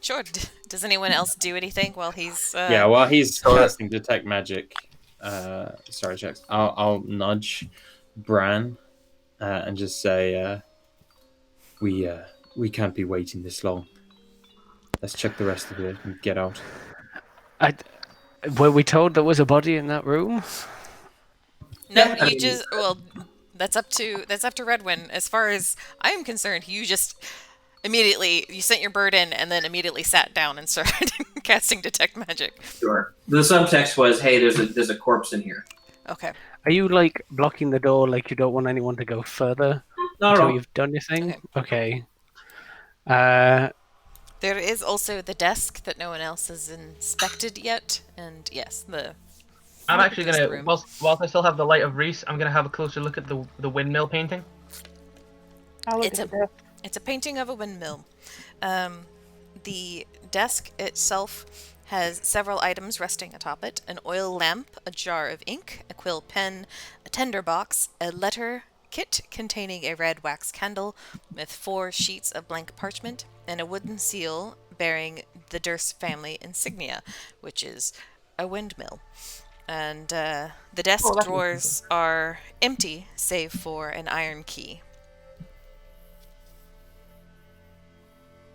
Sure. Does anyone else do anything while he's... Yeah, while he's casting Detect Magic, sorry, checks. I'll nudge Bran and just say, we can't be waiting this long. Let's check the rest of it and get out. Were we told there was a body in that room? No, Yeah, I you mean- just... Well, that's up to Redwin. As far as I am concerned, you just immediately... You sent your bird in and then immediately sat down and started casting Detect Magic. Sure. The subtext was, hey, there's a corpse in here. Okay. Are you like blocking the door, like you don't want anyone to go further No, until no. you've done your thing? Okay. Okay. There is also the desk that no one else has inspected yet, and yes, I'm actually the gonna, room. whilst I still have the light of Reese, I'm gonna have a closer look at the windmill painting. I'll look It's at the It's a painting of a windmill. The desk itself has several items resting atop it: an oil lamp, a jar of ink, a quill pen, a tinderbox, a letter kit containing a red wax candle with 4 sheets of blank parchment, and a wooden seal bearing the Durst family insignia, which is a windmill. And the desk Oh, that's drawers are empty, save for an iron key.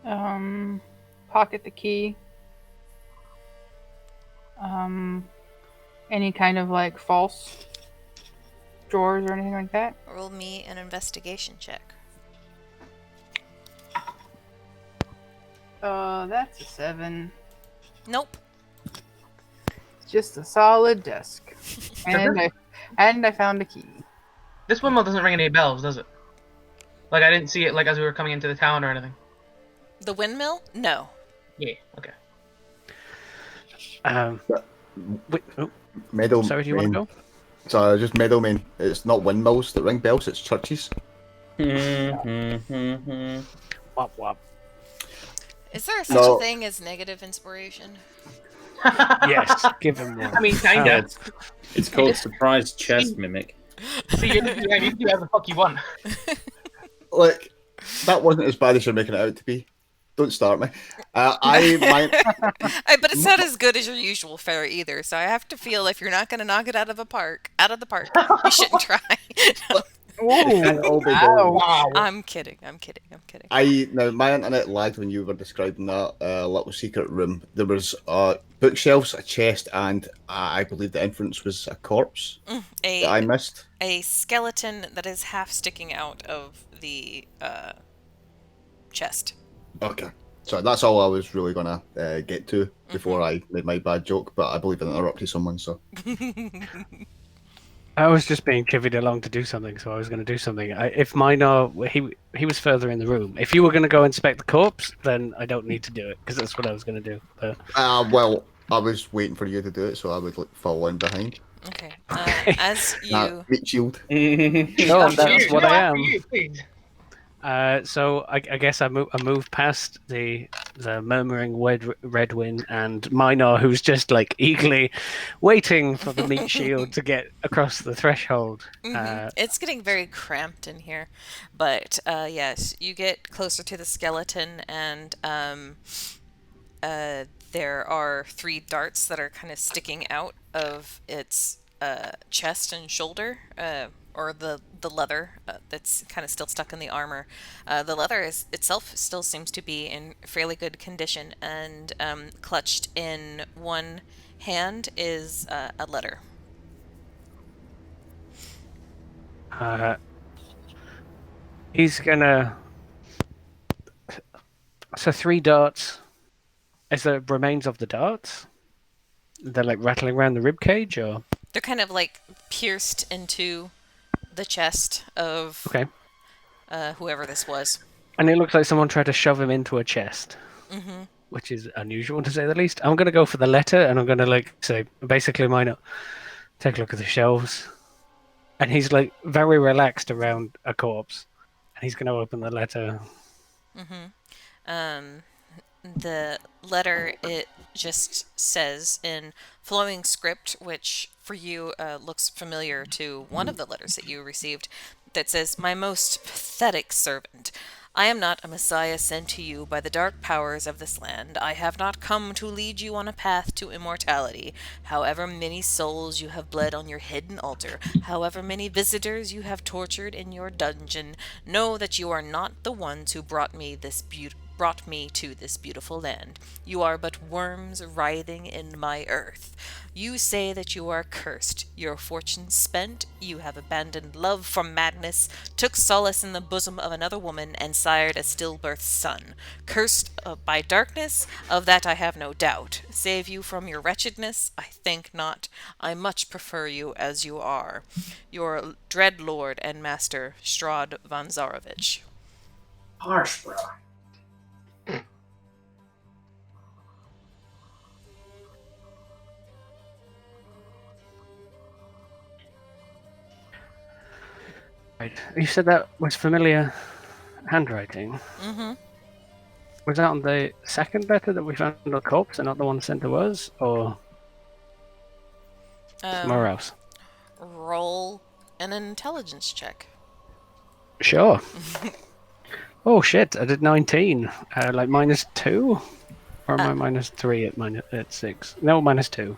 Pocket the key. Any kind of like false drawers or anything like that. Roll me an investigation check. That's a 7. Nope. It's just a solid desk. And I found a key. This windmill doesn't ring any bells, does it? Like I didn't see it like as we were coming into the town or anything. The windmill? No. Yeah. Okay. Wait, oh, Meadow. sorry, do you want to go? So just Meadowmain. It's not windmills that ring bells. It's churches. Wop wop. Is there such a thing as negative inspiration? Yes, give him one. I mean, kinda. It's called surprise chest mimic. See, you do whatever the fuck you want. Like that wasn't as bad as you're making it out to be. Don't start me. But it's not as good as your usual fare either. So I have to feel if you're not going to knock it out of the park, you shouldn't try. Wow. I'm kidding. Now my internet lagged when you were describing that little secret room. There was bookshelves, a chest, and I believe the entrance was a corpse that I missed. A skeleton that is half sticking out of the chest. Okay, so that's all I was really gonna get to before I made my bad joke. But I believe I interrupted someone, so. I was just being chivied along to do something, so I was going to do something. If Minor, he was further in the room. If you were going to go inspect the corpse, then I don't need to do it, because that's what I was going to do. But... well, I was waiting for you to do it, so I would follow in behind. Okay. As you... Meat shield. No, that's what I am. You, please. So I guess I moved past the murmuring red wind and Minor, who's just like eagerly waiting for the meat shield to get across the threshold. It's getting very cramped in here, but yes, you get closer to the skeleton, and there are 3 darts that are kind of sticking out of its chest and shoulder. Or the leather that's kind of still stuck in the armor. The leather itself still seems to be in fairly good condition, and clutched in one hand is a letter. He's gonna. So 3 darts. Is there remains of the darts? They're like rattling around the rib cage, or They're kind of like pierced into the chest of whoever this was. and it looks like someone tried to shove him into a chest, which is unusual to say the least. I'm gonna go for the letter, and I'm gonna say basically, Minor, take a look at the shelves, and he's like very relaxed around a corpse, and he's gonna open the letter. The letter, it just says in flowing script, which for you looks familiar to one of the letters that you received, that says, "My most pathetic servant, I am not a messiah sent to you by the dark powers of this land. I have not come to lead you on a path to immortality. However many souls you have bled on your hidden altar, however many visitors you have tortured in your dungeon, know that you are not the ones who brought me to this beautiful land. You are but worms writhing in my earth. You say that you are cursed, your fortune spent, you have abandoned love for madness, took solace in the bosom of another woman, and sired a stillbirth son. Cursed by darkness, of that I have no doubt. Save you from your wretchedness? I think not. I much prefer you as you are. Your dread lord and master, Strahd von Zarovich." Harsh, bro. Right. You said that was familiar handwriting. Was that on the second letter that we found on the corpse, and not the one sent to us, or somewhere else? Roll an intelligence check. Sure. Oh shit! I did 19. Like -2, or am I -3 at 6? No, -2.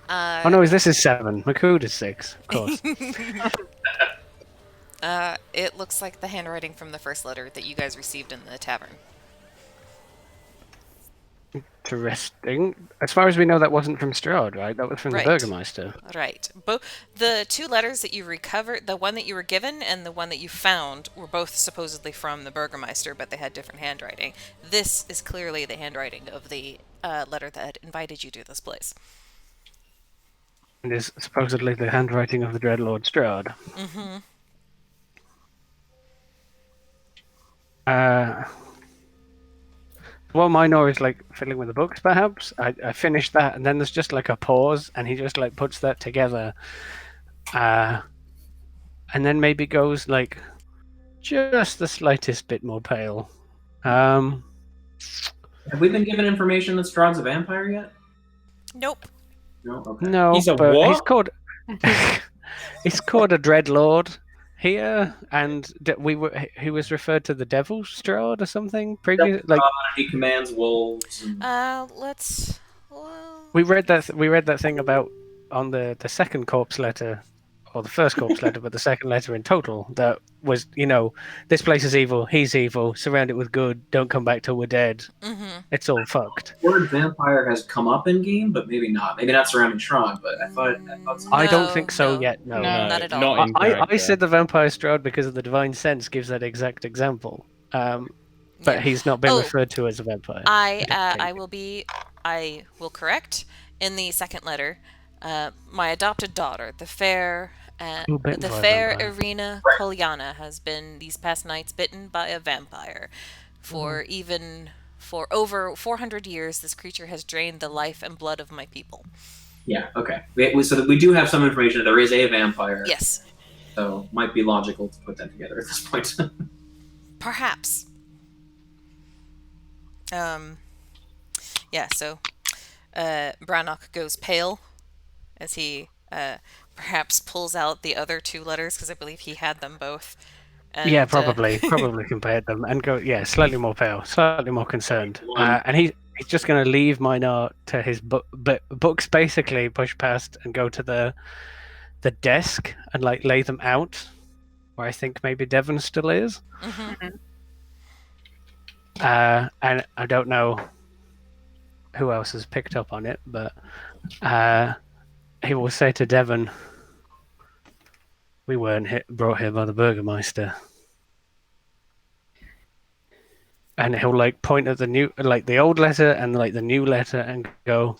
Oh no, this is 7. Makud is 6, of course. It looks like the handwriting from the first letter that you guys received in the tavern. Interesting. As far as we know, that wasn't from Strahd, right? That was from the Right. Burgermeister. Right. The two letters that you recovered, the one that you were given and the one that you found, were both supposedly from the Burgermeister, but they had different handwriting. This is clearly the handwriting of the letter that invited you to this place. And is supposedly the handwriting of the Dreadlord Strahd. Mm-hmm. While Minor is like fiddling with the books, perhaps I finished that, and then there's just like a pause, and he just like puts that together, and then maybe goes like just the slightest bit more pale. Have we been given information that Strahd's a vampire yet? Nope. No. Okay. No, He's a but what? he's called he's called a Dreadlord here, and he was referred to the Devil Strahd or something previous. Like He commands wolves. And... Let's. Well... we read that thing about on the second corpse letter, or the first corpse letter, but the second letter in total, that was, this place is evil, he's evil, surround it with good, don't come back till we're dead. Mm-hmm. It's all fucked. The word vampire has come up in game, but maybe not. Maybe not surrounding Strahd, but I thought I don't think so yet. No, not at all. Not in I character. said the vampire Strahd because of the divine sense gives that exact example. But he's not been referred to as a vampire. I will correct in the second letter. My adopted daughter, the fair Irina Kolyana, has been these past nights bitten by a vampire. For over 400 years, this creature has drained the life and blood of my people. Yeah. Okay. So we do have some information that there is a vampire. Yes. So might be logical to put them together at this point. Perhaps. Yeah, so Brannock goes pale as he perhaps pulls out the other two letters, because I believe he had them both. And, yeah, probably compared them and go, slightly more pale, slightly more concerned. And he's just going to leave Minor to his books, basically push past and go to the desk and like lay them out where I think maybe Devon still is. Mm-hmm. And I don't know who else has picked up on it, but he will say to Devon, "We weren't brought here by the Burgermeister." And he'll like point at the old letter and like the new letter and go,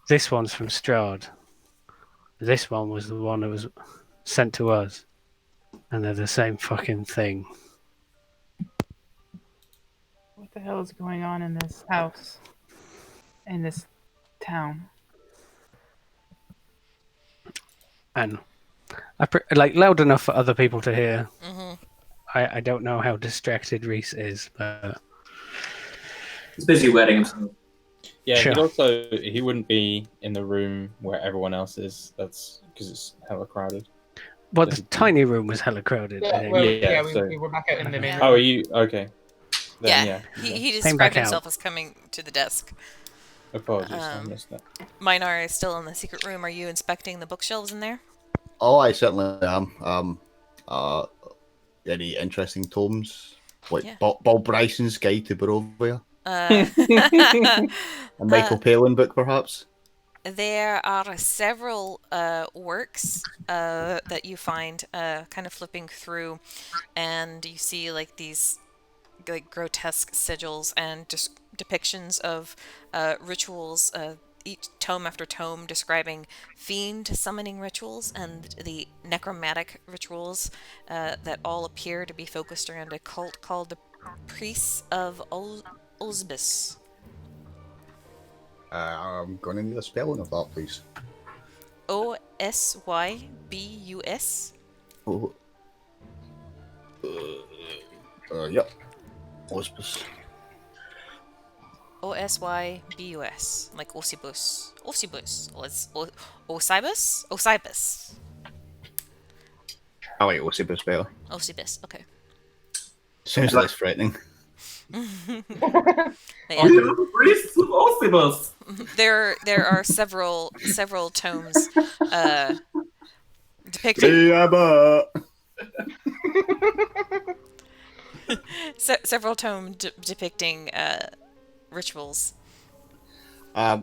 "This one's from Strahd. This one was the one that was sent to us, and they're the same fucking thing." What the hell is going on in this house? In this town? And like loud enough for other people to hear. Mm-hmm. I don't know how distracted Reese is, but he's busy wetting himself. Yeah, Sure. he wouldn't be in the room where everyone else is. That's because it's hella crowded. Well, the tiny room was hella crowded. We were back out in the main room. Oh, are you okay? Then, Yeah, he Came described back himself out. as coming to the desk. Apologies, I missed that. Minar is still in the secret room. Are you inspecting the bookshelves in there? Oh, I certainly am. Any interesting tomes? Like Yeah. Bob Bryson's Guide to Barovia? Uh, A Michael Palin book, perhaps? There are several works that you find kind of flipping through, and you see like these like grotesque sigils and just depictions of rituals, each tome after tome describing fiend summoning rituals and the necromantic rituals that all appear to be focused around a cult called the Priests of Osbus. I'm going to need a spelling of that, please. Osybus. Oh. Yep. Ospus. Osybus, like Osibus. Osibus. I like Ospus better. Osibus. Okay. Sounds less threatening. Yeah. Priests of Osibus. There are several tomes depicting several tomes depicting rituals.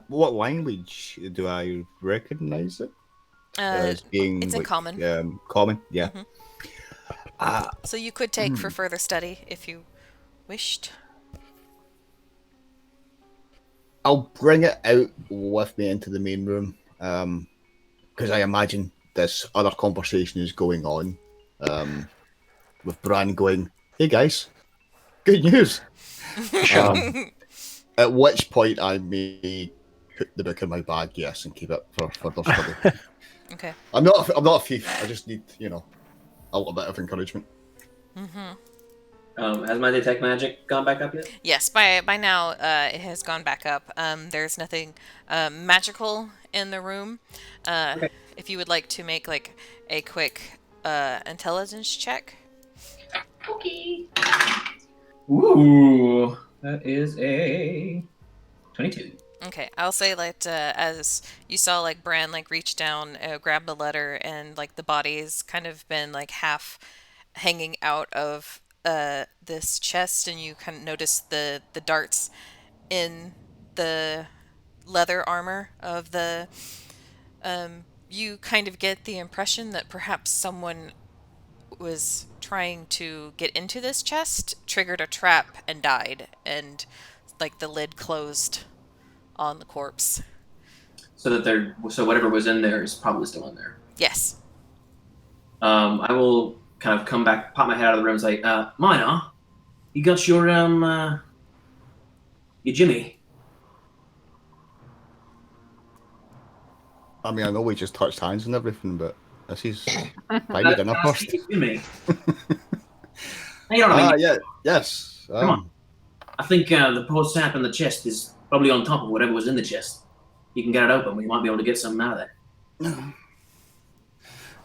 What language do I recognize it as being It's in like common. common? Yeah. Mhm. Uh, So you could take for further study if you wished. I'll bring it out with me into the main room, because I imagine this other conversation is going on, with Bran going, "Hey guys, good news." Sure. At which point I may put the book in my bag, yes, and keep it for further study. Okay. I'm not a thief. I just need a little bit of encouragement. Has my detect magic gone back up yet? Yes, by now it has gone back up. There's nothing magical in the room. Okay. If you would like to make like a quick intelligence check. Okay. Ooh, that is a 22. Okay, I'll say that as you saw, like Bran like reach down, grab the letter, and like the body's kind of been like half hanging out of this chest, and you kind of notice the darts in the leather armor of the. You kind of get the impression that perhaps someone was trying to get into this chest, triggered a trap, and died, and like the lid closed on the corpse. So whatever was in there is probably still in there. Yes. I will kind of come back, pop my head out of the room, and say, Minor, you got your Jimmy? I mean, I know we just touched hands and everything, but this is buy me dinner first. Jimmy. You know what I mean? Yeah, yes. Come on. I think the poor sap in the chest is probably on top of whatever was in the chest. You can get it open. We might be able to get something out of there.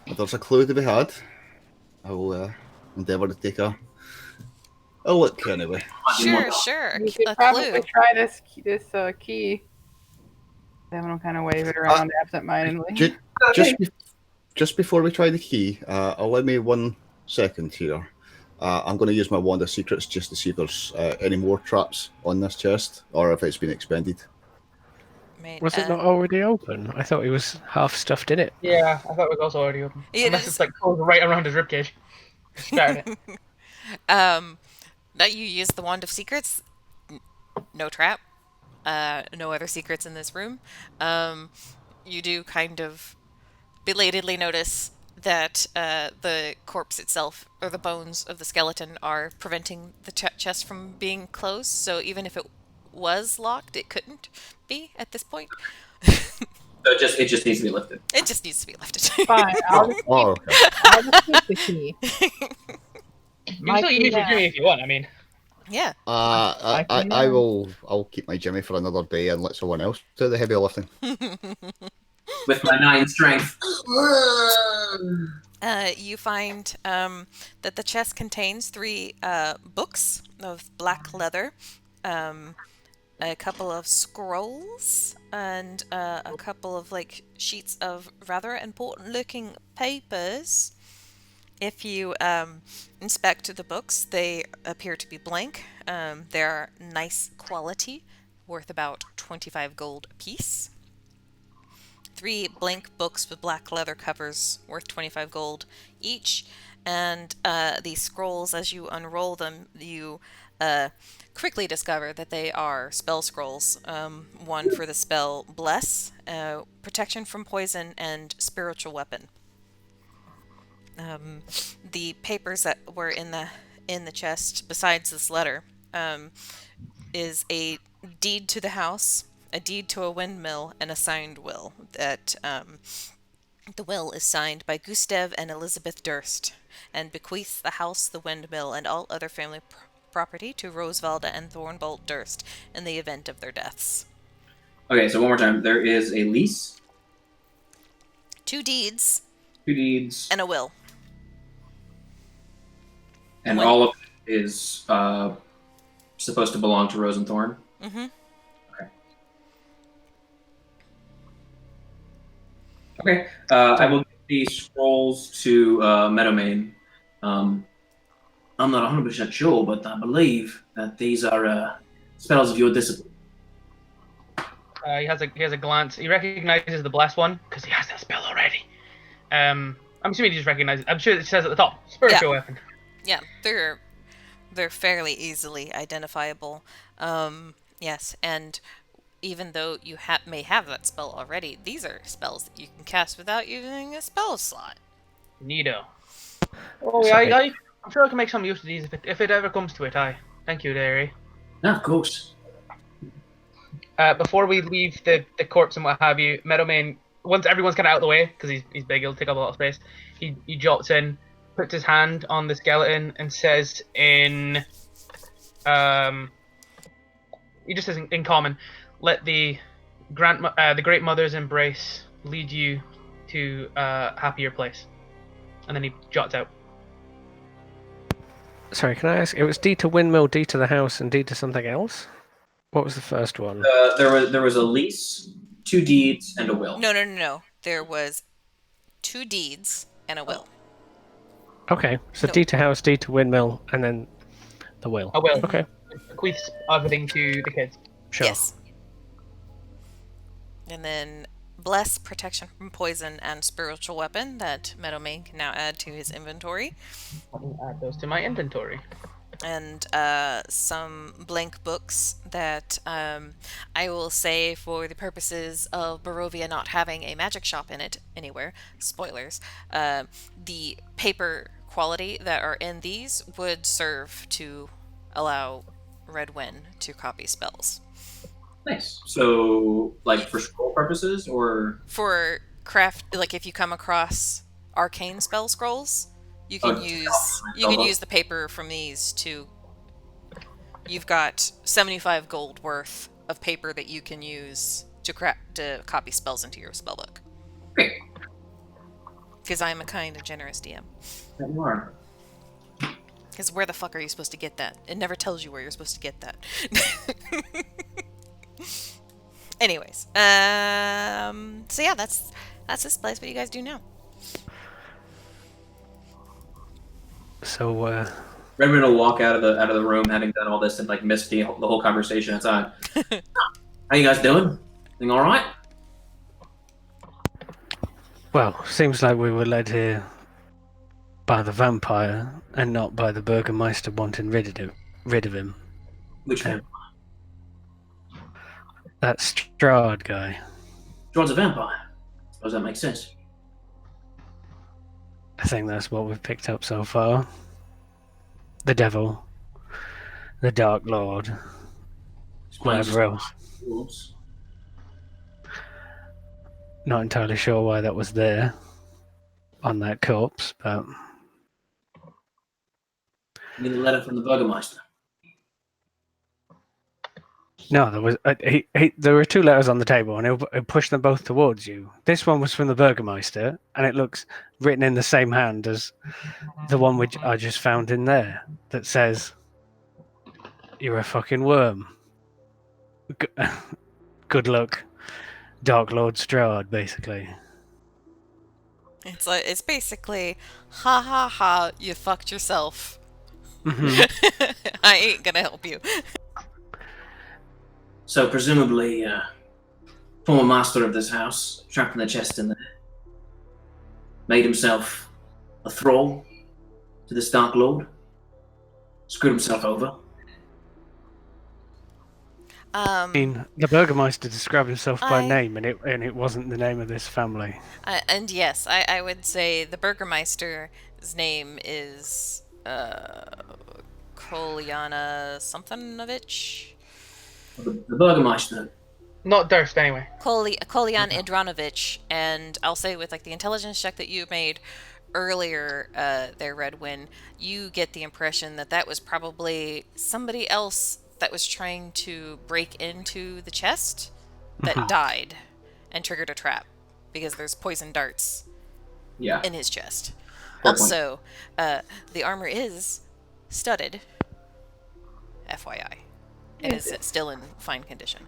If there's a clue to be had, I will endeavour to take a look anyway. Sure. You could A probably clue. try this key. Then we'll kind of wave it around absentmindedly. Just before we try the key, allow me 1 second here. I'm going to use my wand of secrets just to see if there's any more traps on this chest, or if it's been expended. Was it not already open? I thought it was half stuffed in it. Yeah, I thought it was also already open. Unless it's like closed right around his ribcage. Start it. That you use the wand of secrets. No trap. No other secrets in this room. You do kind of belatedly notice that the corpse itself, or the bones of the skeleton, are preventing the chest from being closed. So even if it was locked, it couldn't be at this point. So it just needs to be lifted. It just needs to be lifted. Fine, I'll just keep the key. You can still use your Jimmy if you want. I mean, yeah. I'll keep my Jimmy for another day and let someone else do the heavy lifting. With my 9 strength. You find that the chest contains 3 books of black leather, a couple of scrolls, and a couple of like sheets of rather important looking papers. If you inspect the books, they appear to be blank. They're nice quality, worth about 25 gold apiece. 3 blank books with black leather covers, worth 25 gold each. And these scrolls, as you unroll them, you quickly discover that they are spell scrolls. One for the spell Bless, protection from poison, and spiritual weapon. The papers that were in the chest, besides this letter, is a deed to the house, a deed to a windmill, and a signed will. That the will is signed by Gustav and Elizabeth Durst, and bequeaths the house, the windmill, and all other family property to Rosevalda and Thornbolt Durst in the event of their deaths. Okay, so one more time. There is a lease, 2 deeds, 2 deeds, and a will. and all of it is supposed to belong to Rose and Thorn. Mm-hmm. Okay. I will give these scrolls to Meadowmane. I'm not 100% sure, but I believe that these are spells of your discipline. He has a glance. He recognizes the blessed one because he has that spell already. I'm assuming he just recognizes. I'm sure it says at the top, spiritual weapon. Yeah, they're fairly easily identifiable. Yes, and even though you may have that spell already, these are spells that you can cast without using a spell slot. Neato. Oh, Sorry. I'm sure I can make some use of these if it ever comes to it. Thank you, Derry. Yeah, of course. Before we leave the corpse and what have you, Meadowmane, once everyone's kind of out of the way, because he's big, he'll take up a lot of space, he jots in, puts his hand on the skeleton, and says he just says in common, let the great mother's embrace lead you to a happier place. And then he jots out. Sorry, can I ask? It was D to windmill, D to the house, and D to something else? What was the first one? There was a lease, 2 deeds, and a will. No. There was 2 deeds and a will. Okay, so No. D to house, D to windmill, and then the will. A will. Okay, Bequeaths everything to the kids. sure. Yes. And then bless, protection from poison, and spiritual weapon that Meadowmane can now add to his inventory. I'll add those to my inventory. And some blank books that I will say, for the purposes of Barovia not having a magic shop in it anywhere, spoilers, the paper quality that are in these would serve to allow Redwyn to copy spells. Nice. So, like, for scroll purposes, or For craft, like if you come across arcane spell scrolls, you can use the paper from these to. You've got 75 gold worth of paper that you can use to copy spells into your spellbook. great. Because I'm a kind and generous DM. There you are. Because where the fuck are you supposed to get that? It never tells you where you're supposed to get that. Anyways, so yeah, that's this place. What do you guys do now? So, Redmond will walk out of the room, having done all this, and like miss the whole conversation outside. How you guys doing? Everything all right? well, seems like we were led here by the vampire and not by the Burgermeister wanting rid of him. Which one? That Strahd guy. John's a vampire. Suppose that makes sense. I think that's what we've picked up so far. The devil, the Dark Lord, whatever else. Rules. Not entirely sure why that was there on that corpse, but You need a letter from the Burgermeister. no, there was there were 2 letters on the table, and he pushed them both towards you. This one was from the Burgermeister, and it looks written in the same hand as the one which I just found in there that says, "You're a fucking worm. Good luck, Dark Lord Strahd," basically. It's basically, ha ha ha, you fucked yourself. Mhm. I ain't gonna help you. So presumably, former master of this house, trapped in the chest in there, made himself a thrall to this Dark Lord, screwed himself over. I mean, the Burgermeister described himself by I- name, and it wasn't the name of this family. And yes, I would say the Burgermeister's name is Kolyana somethingnovich. The Burgermeister. Not Durst, anyway. Kolyan Idranovich, and I'll say with like the intelligence check that you made earlier there, Redwyn, you get the impression that that was probably somebody else that was trying to break into the chest that died and triggered a trap because there's poison darts Yeah. in his chest. Fair Also, the armor is studded, FYI. It is still in fine condition.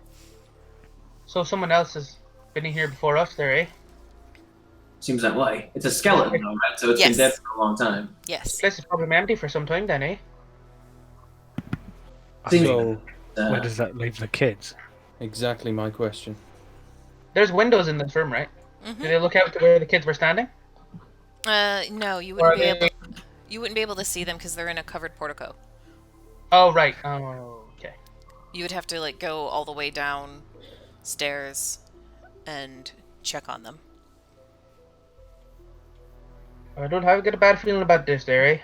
So someone else has been in here before us there, eh? Seems that way. It's a skeleton, though, right? So it's been Yes. dead for a long time. Yes. This place is probably empty for some time then, eh? Seems So, Uh, where does that leave the kids? exactly my question. There's windows in this room, right? Do Mm-hmm. they look out to where the kids were standing? No, you Or wouldn't are be able. they... You wouldn't be able to see them because they're in a covered portico. Oh, right. Oh, okay. You would have to like go all the way down stairs and check on them. I don't have a bad feeling about this, there, eh?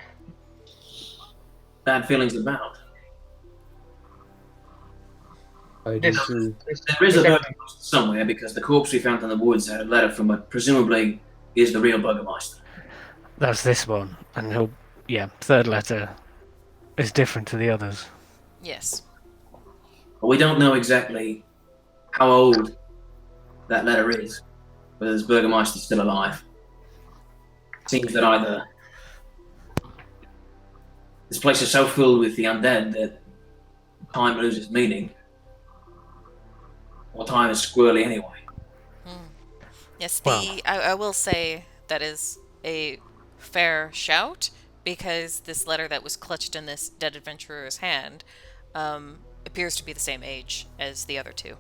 Bad feelings about. I do This, too. There is a this burgomaster somewhere because the corpse we found in the woods had a letter from what presumably is the real burgomaster. That's this one, and third letter is different to the others. Yes. But we don't know exactly how old that letter is, whether this burgomaster's still alive. Seems that either this place is so filled with the undead that time loses meaning, or time is squirrely anyway. Yes, Well- I will say that is a fair shout because this letter that was clutched in this dead adventurer's hand appears to be the same age as the other two.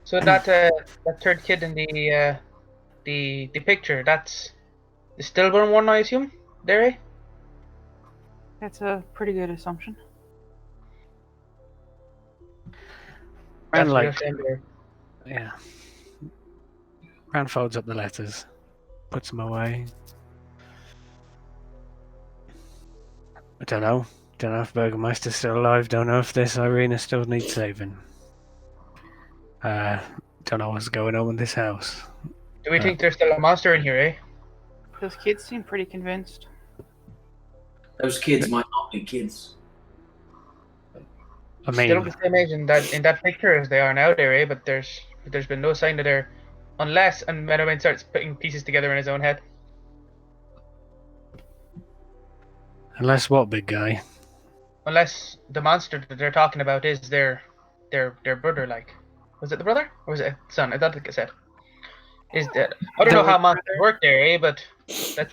So that third kid in the picture, that's the stillborn one, I assume, there, eh? That's a pretty good assumption. And That's a real like, shame there. yeah. Rand folds up the letters, puts them away. I don't know. Don't know if Burgermeister's still alive. Don't know if this Irina still needs saving. Don't know what's going on with this house. Do we think there's still a monster in here, eh? Those kids seem pretty convinced. Those kids might not be kids. I Still mean, the same age in that picture as they are now, there, eh? But there's been no sign that they're, unless and Meadowman starts putting pieces together in his own head. unless what, big guy? Unless the monster that they're talking about is their brother, like. Was it the brother? Or was it a son? I don't think it said. Is that I don't know how monsters work there, eh? But that's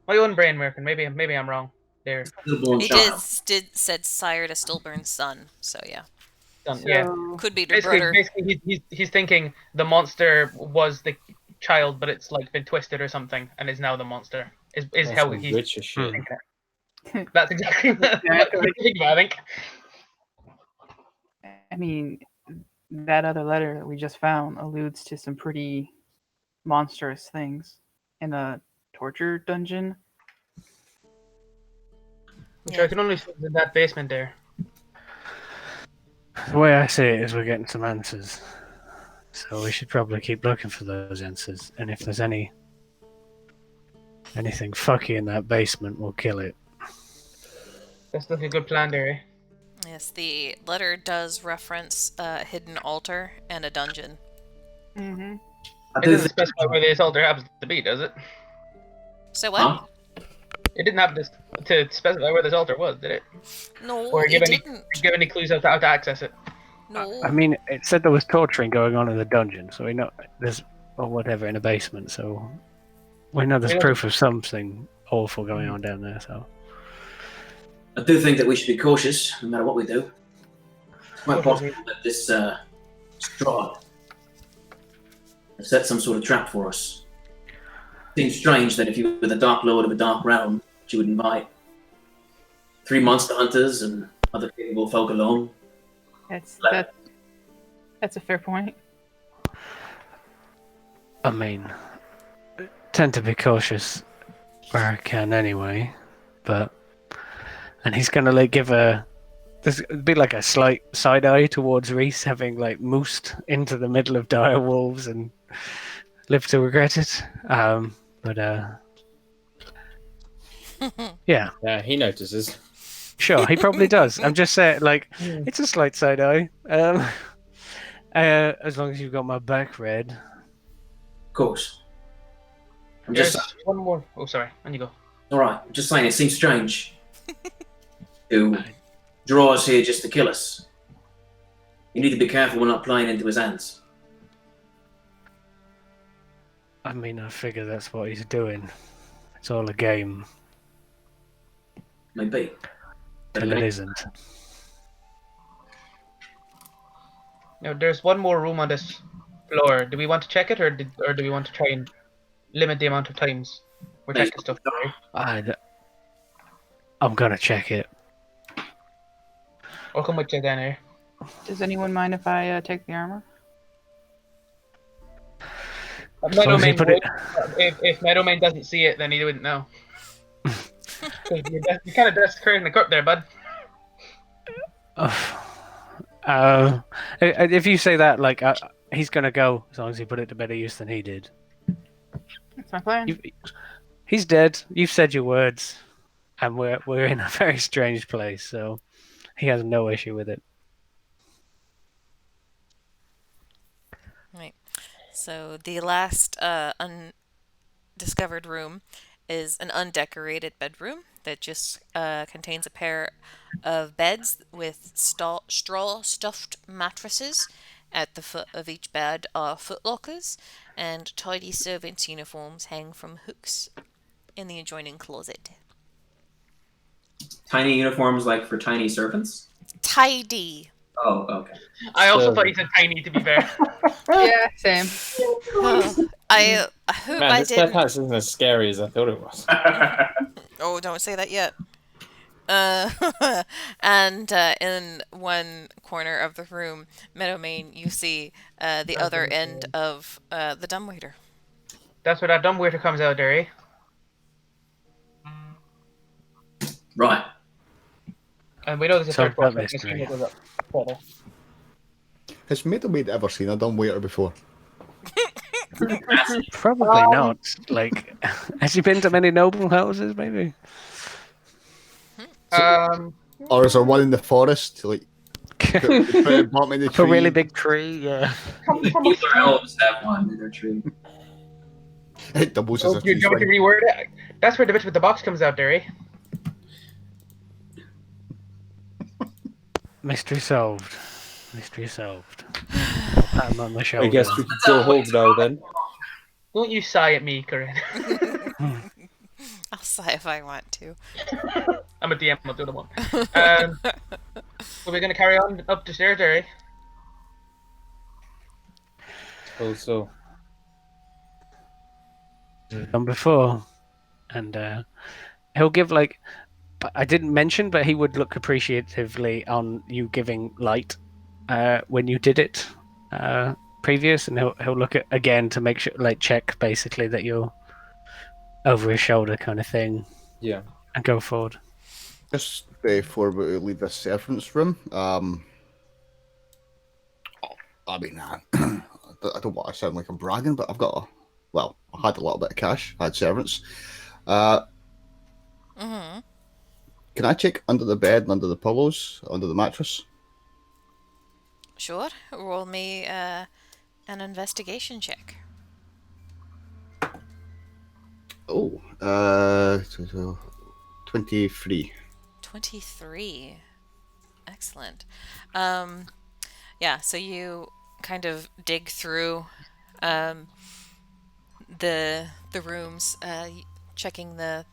my own brain working. Maybe I'm wrong there. Stillborn He child. said sire to stillborn son, so yeah. Son, So, yeah. Could be the brother. Basically, he's thinking the monster was the child, but it's like been twisted or something, and is now the monster. Is That's how some he's Witcher shit. thinking it. That's exactly what I'm thinking about, I think. I mean, that other letter that we just found alludes to some pretty monstrous things in a torture dungeon. Which I can only see in that basement there. The way I see it is we're getting some answers. So we should probably keep looking for those answers. And if there's anything fucky in that basement, we'll kill it. That's looking a good plan there, eh? Yes, the letter does reference a hidden altar and a dungeon. Mm-hmm. I It do doesn't think specify where this altar happens to be, does it? So what? Huh? It didn't have this to specify where this altar was, did it? No, Or it give any clues as to how to access it? No. I mean, it said there was torturing going on in the dungeon, so we know there's, or whatever, in a basement, so we know there's We know proof of something awful going on down there, so. I do think that we should be cautious, no matter what we do. It's quite possible that this Strahd has set some sort of trap for us. Seems strange that if you were the Dark Lord of a dark realm, that you would invite 3 monster hunters and other capable folk along. That's a fair point. I mean, tend to be cautious where I can anyway, but. And he's gonna like give there's be like a slight side eye towards Reese having like moosed into the middle of dire wolves and lived to regret it. But yeah, Yeah, he notices. sure, he probably does. I'm just saying, like, it's a slight side eye. As long as you've got my back, Red. Of course. I'm There's just one more. Oh, sorry. On you go. all right. I'm just saying it seems strange to draw us here just to kill us. You need to be careful we're not playing into his hands. I mean, I figure that's what he's doing. It's all a game, Maybe. till it isn't. Now, there's one more room on this floor. Do we want to check it, or do we want to try and limit the amount of times we're Nice. checking stuff? Right? I'm gonna check it. I'll come with you then, eh? Does anyone mind if I take the armor? Meadowman would. If Meadowman doesn't see it, then he wouldn't know. You kind of desecrating the cup there, bud. If you say that, like, he's gonna go as long as he put it to better use than he did. That's my plan. He's dead. You've said your words, and we're in a very strange place, so he has no issue with it. Right. So the last undiscovered room is an undecorated bedroom that just contains a pair of beds with straw stuffed mattresses. At the foot of each bed are footlockers, and tidy servants' uniforms hang from hooks in the adjoining closet. Tiny uniforms like for tiny servants? Tidy. Oh, okay. I also thought he said tiny, to be fair. Yeah, same. I hope Man, I this didn't. house isn't as scary as I thought it was. Oh, don't say that yet. And in one corner of the room, Meadowmane, you see the other end of the dumbwaiter. That's where that dumbwaiter comes out there, eh? Right. And we know there's a Solve third that person. mystery. Has Meadowmaid ever seen a dumbwaiter before? Probably not. Like, has he been to many noble houses? Maybe. Or is there one in the forest? Like, put it bottom in the A tree. really big tree. Yeah. Either elves have one in their tree. It doubles as a Do you tree want to swing. reword it? That's where the bitch with the box comes out there, eh? Mystery solved. Mystery solved. I'll pat him on the shoulder. I guess we could go home now then. Don't you sigh at me, Corinne. I'll sigh if I want to. I'm a DM, I'll do the one. So we're going to carry on up the stairs there, eh? Also, Done before, and he'll give like. I didn't mention, but he would look appreciatively on you giving light when you did it previous, and he'll look at again to make sure, like, check basically that you're over his shoulder kind of thing. yeah. And go forward. Just before we leave this servants' room, I mean, I don't want to sound like I'm bragging, but I've got I had a little bit of cash. I had servants. Mm-hmm. Can I check under the bed and under the pillows, under the mattress? Sure. Roll me an investigation check. Oh, 23. 23. Excellent. Yeah, so you kind of dig through the rooms, checking the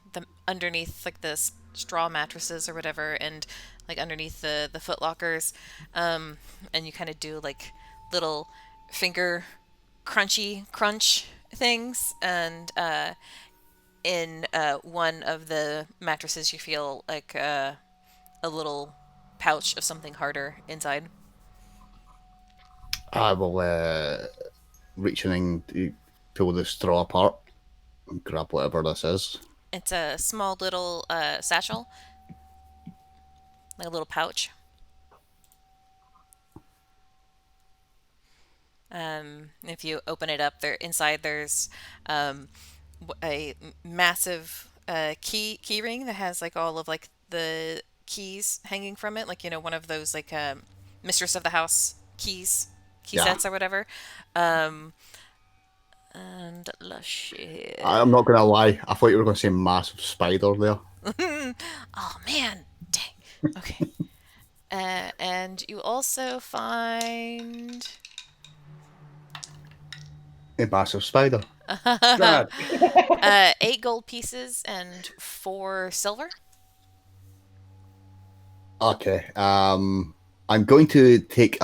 underneath, like, the straw mattresses or whatever, and like underneath the foot lockers, and you kind of do like little finger crunch things, and in one of the mattresses you feel like a little pouch of something harder inside. I will reach in and pull the straw apart and grab whatever this is. It's a small little satchel, like a little pouch. If you open it up, inside there's a massive key ring that has like all of like the keys hanging from it, like, you know, one of those like mistress of the house key sets or whatever. And let's see. I'm not going to lie. I thought you were going to say massive spider there. Oh man, dang. Okay. And you also find A massive spider. Strahd. 8 gold pieces and 4 silver. Okay. I'm going to take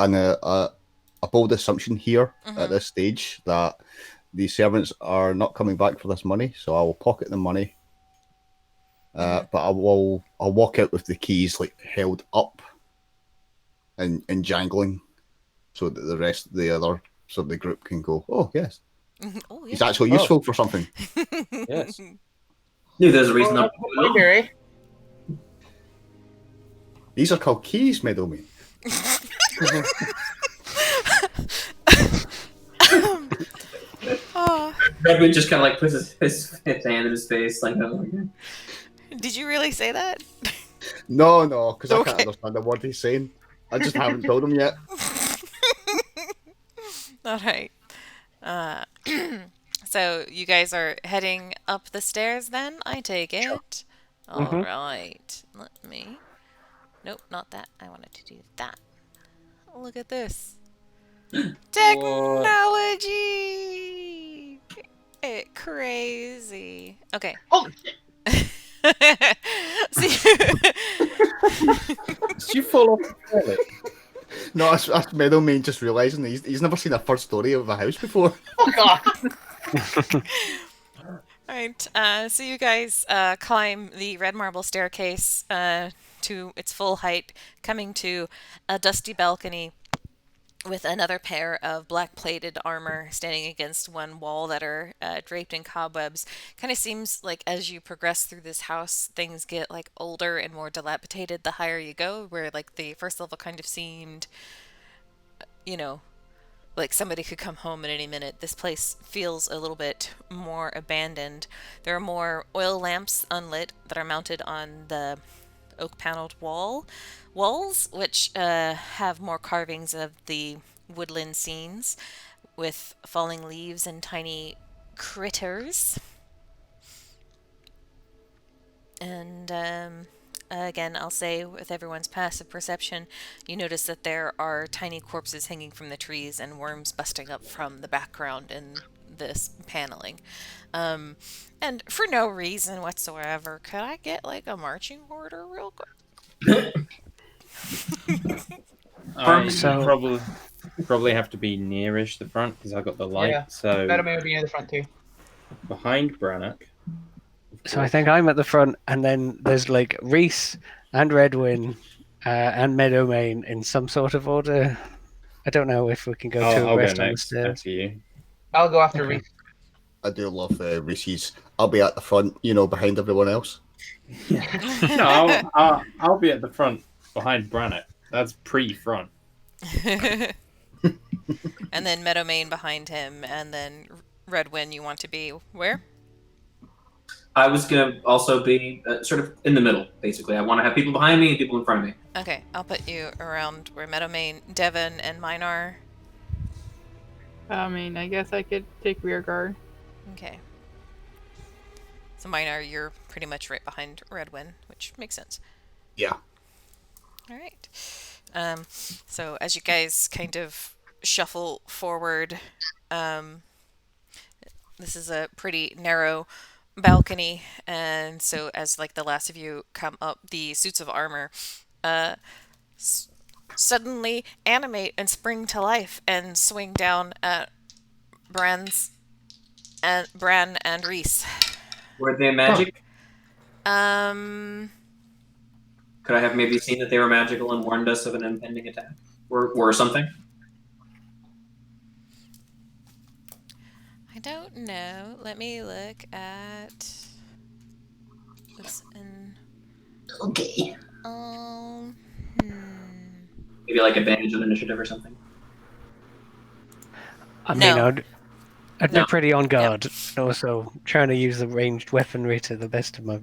a bold assumption here Mhm. at this stage that the servants are not coming back for this money, so I will pocket the money. But I'll walk out with the keys like held up and jangling, so that the rest of the other so the group can go, oh yes, Oh he's yeah. actually useful for something. Yes. Knew there's a reason. Well, I'm that's the point here, eh? These are called keys, Meadowman. Oh, Redwood just kind of like puts his hand in his face, like, oh, okay. did you really say that? No, because I Okay. can't understand the word he's saying. I just haven't told him yet. All right. So you guys are heading up the stairs then, I take it? All Mhm. right. Let me... Nope, not that. I wanted to do that. Look at this. Technology! Crazy. Okay. Oh, See, Did you fall off the toilet? No, that's Meadowman just realising he's never seen a first story of a house before. oh God. Alright, so you guys climb the red marble staircase to its full height, coming to a dusty balcony with another pair of black plated armor standing against one wall that are draped in cobwebs. Kind of seems like as you progress through this house, things get like older and more dilapidated the higher you go, where like the first level kind of seemed, you know, like somebody could come home at any minute. This place feels a little bit more abandoned. There are more oil lamps unlit that are mounted on the oak paneled walls, which have more carvings of the woodland scenes with falling leaves and tiny critters. And again, I'll say with everyone's passive perception, you notice that there are tiny corpses hanging from the trees and worms busting up from the background in this paneling. And for no reason whatsoever, could I get like a marching order real quick? I So- probably have to be nearish the front because I got the light. Yeah. So That may be near the front too. behind Brannock. So I think I'm at the front, and then there's like Reese and Redwin and Meadowmane in some sort of order. I don't know if we can go to I'll go rest on the next stairs. after you. I'll go after Okay. Reese. I do love Reese's. I'll be at the front, behind everyone else. No, I'll be at the front behind Brannock. That's pre-front. And then Meadowmane behind him, and then Redwin, you want to be where? I was gonna also be sort of in the middle, basically. I want to have people behind me and people in front of me. Okay, I'll put you around where Meadowmane, Devon, and mine are. I mean, I guess I could take rear guard. Okay. So mine are, you're pretty much right behind Redwin, which makes sense. Yeah. All right. So as you guys kind of shuffle forward, this is a pretty narrow balcony, and so as like the last of you come up, the suits of armor suddenly animate and spring to life and swing down at Bran and Reese. Were they magic? Um, Could I have maybe seen that they were magical and warned us of an impending attack? Or something? I don't know. Let me look at this in. Okay. Hmm. Maybe like advantage of initiative or something. I mean, No. I'd No. be pretty on guard. Also, trying to use the ranged weaponry to the best of my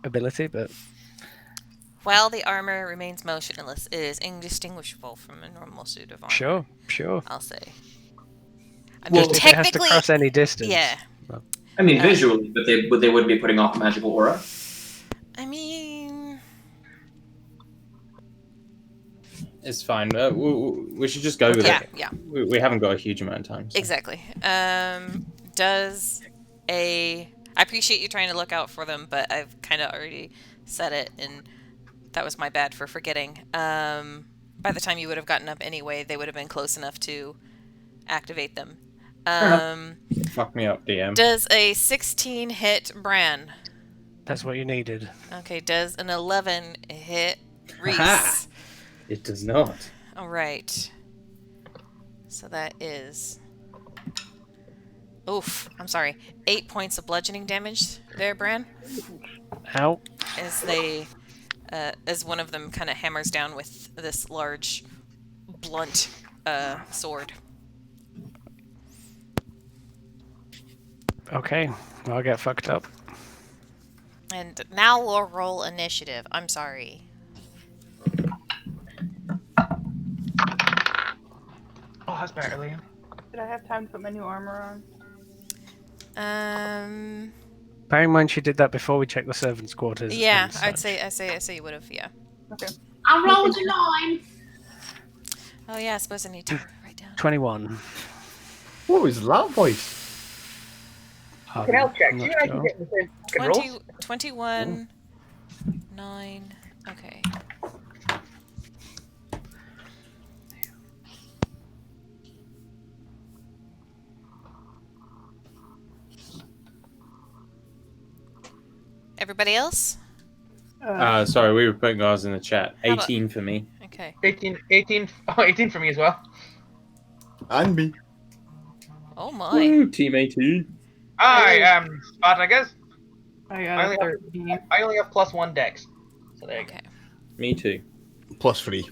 ability, but While the armor remains motionless, it is indistinguishable from a normal suit of armor. sure. I'll say. I Well, mean, if it has to technically, cross any distance. yeah. I mean, visually, but they wouldn't be putting off a magical aura. I mean, It's fine. We should just go with yeah, it. yeah, We haven't got a huge amount of time. So. exactly. I appreciate you trying to look out for them, but I've kind of already said it, and that was my bad for forgetting. by the time you would have gotten up anyway, they would have been close enough to activate them. enough. Fuck me up, DM. Does a 16 hit Bran? That's what you needed. Okay, does an 11 hit Reese? Aha! It does not. All right. So that is... Oof, I'm sorry. 8 points of bludgeoning damage there, Bran. Ow. As one of them kind of hammers down with this large, blunt sword. Okay, well, I'll get fucked up. And now we'll roll initiative. I'm sorry. Oh, that's better, Liam. Did I have time to put my new armor on? Bear in mind she did that before we checked the servants' quarters. Yeah, and I'd such. say you would have. Yeah. Okay. I rolled a 9. Oh yeah, I suppose I need to write down. 21. What was that voice? You can help check. I'm You not and I can sure. get the same fucking rolls. 21, 9. Okay. Everybody else? Sorry, we were putting ours in the chat. How about- 18 for me. Okay. 18. Oh, 18 for me as well. And me. Oh my. Woo, Team 18. I am Spot, I guess. I got a 13. I only have +1 dex. So there you Okay. Me too. +3.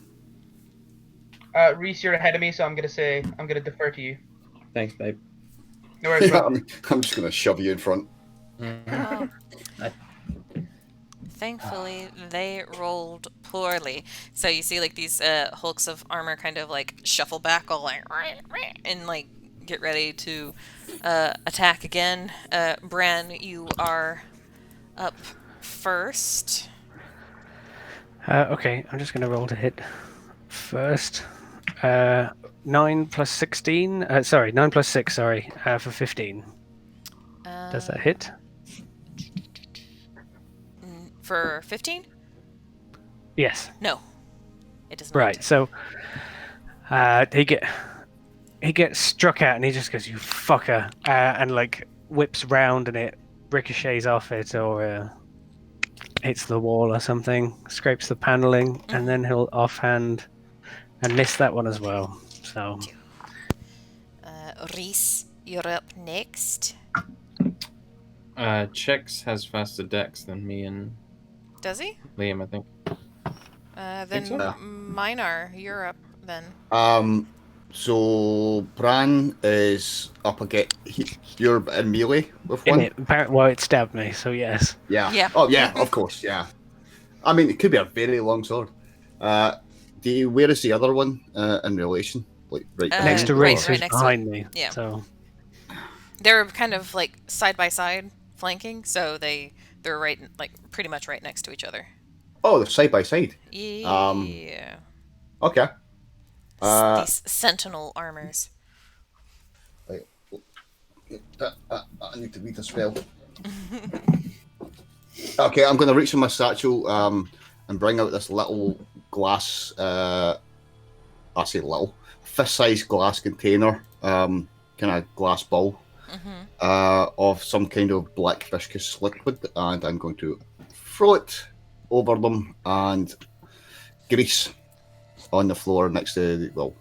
go. Reese, you're ahead of me, so I'm gonna defer to you. Thanks, babe. No worries, bro. I'm just gonna shove you in front. Oh. Thankfully, they rolled poorly. So you see, like, these hulks of armor kind of like shuffle back, all like, and like get ready to attack again. Bran, you are up first. Okay, I'm just going to roll to hit first. 9 plus 16. 9 plus 6, sorry, for 15. Does that hit? For 15? Yes. No. It does not. Right, so he gets struck at and he just goes, "You fucker," and like whips round and it ricochets off it or hits the wall or something, scrapes the paneling, and then he'll offhand and miss that one as well. So Reese, you're up next. Chex has faster dex than me and Does he? Liam, I think. Then so. Minar, you're up then. So Bran is up again. You're in melee with one. well, it stabbed me, so yes. Yeah. Yeah. Oh yeah, of course. Yeah. I mean, it could be a very long sword. Where is the other one in relation? Like right Next to right Reese, who's next to behind it. me. Yeah. So They're kind of like side by side flanking, so they're right, like pretty much right next to each other. Oh, they're side by side. Yeah. Okay. These sentinel armors. I need to read the spell. Okay, I'm going to reach in my satchel and bring out this little glass. I say little, fist-sized glass container, kind of glass bowl, of some kind of black viscous liquid, and I'm going to throw it over them and grease on the floor next to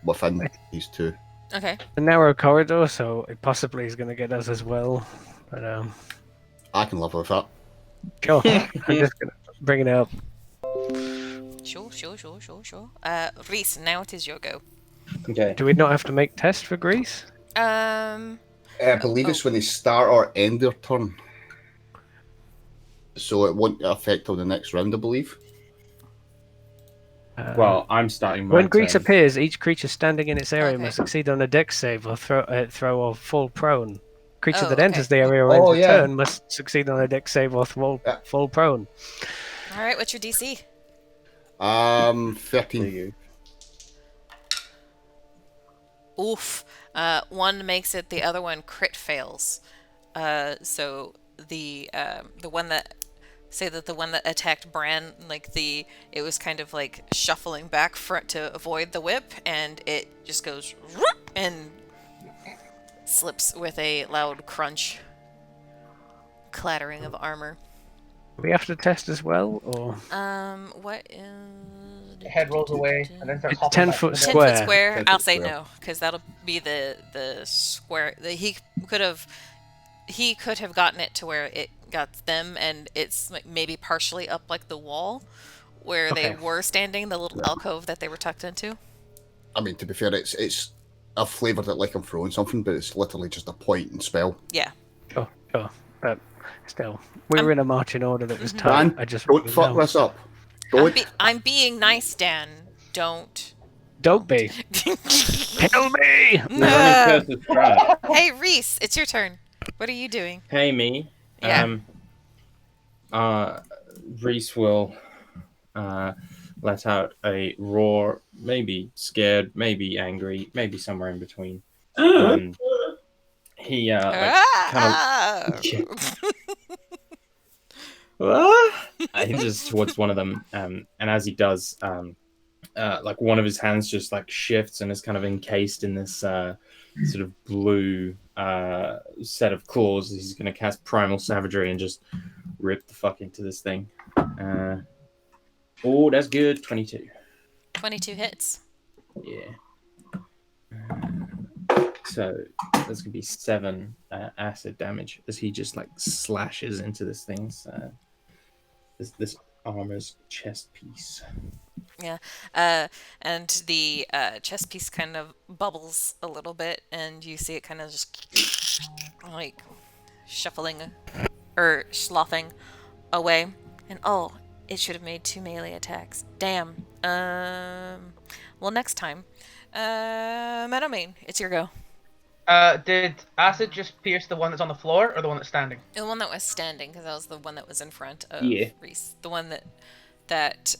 within these two. Okay. a narrow corridor, so it possibly is going to get us as well. But I can live with that. sure, I'm just going to bring it up. Sure. Reese, now it is your go. Okay. Do we not have to make test for Greece? I believe it's when they start or end their turn. So it won't affect on the next round, I believe. Well, I'm starting my When Greece turn. appears, each creature standing in its area Okay. must succeed on a dex save or throw or fall prone. Creature Oh, that okay. enters the area or ends Oh, the yeah. turn must succeed on a dex save or fall prone. All right, what's your DC? 13. Oof. One makes it, the other one crit fails. So the one that say that the one that attacked Bran, it was kind of like shuffling back to avoid the whip, and it just goes and slips with a loud crunch, clattering of armor. Do we have to test as well, or What is... Head rolls away and then starts it's hopping 10 back. foot 10 square? foot square. 10 I'll foot say square. no, because that'll be the square. He could have gotten it to where it got them, and it's like maybe partially up like the wall where they Okay. were standing, the little alcove that they were tucked into. I mean, to be fair, it's I've flavoured it like I'm throwing something, but it's literally just a point and spell. Yeah. Sure, but still, we were in a marching order that was tight. Dan, I just don't fuck this up. I'm being nice, Dan. Don't be. Kill me! No. Curse of Strahd. Hey, Reese, it's your turn. What are you doing? Hey, me. Yeah. Reese will let out a roar, maybe scared, maybe angry, maybe somewhere in between. He hinges towards one of them, and as he does, like one of his hands just like shifts and is kind of encased in this sort of blue set of claws. He's going to cast Primal Savagery and just rip the fuck into this thing. Oh, that's good. 22. 22 hits. Yeah. So that's gonna be 7 acid damage as he just like slashes into this thing's this armor's chest piece. Yeah. And the chest piece kind of bubbles a little bit, and you see it kind of just like shuffling or sloughing away. And oh, it should have made 2 melee attacks. Damn. Well, next time. Meadowmane, it's your go. Did acid just pierce the one that's on the floor or the one that's standing? The one that was standing, because that was the one that was in front of Reese. The one that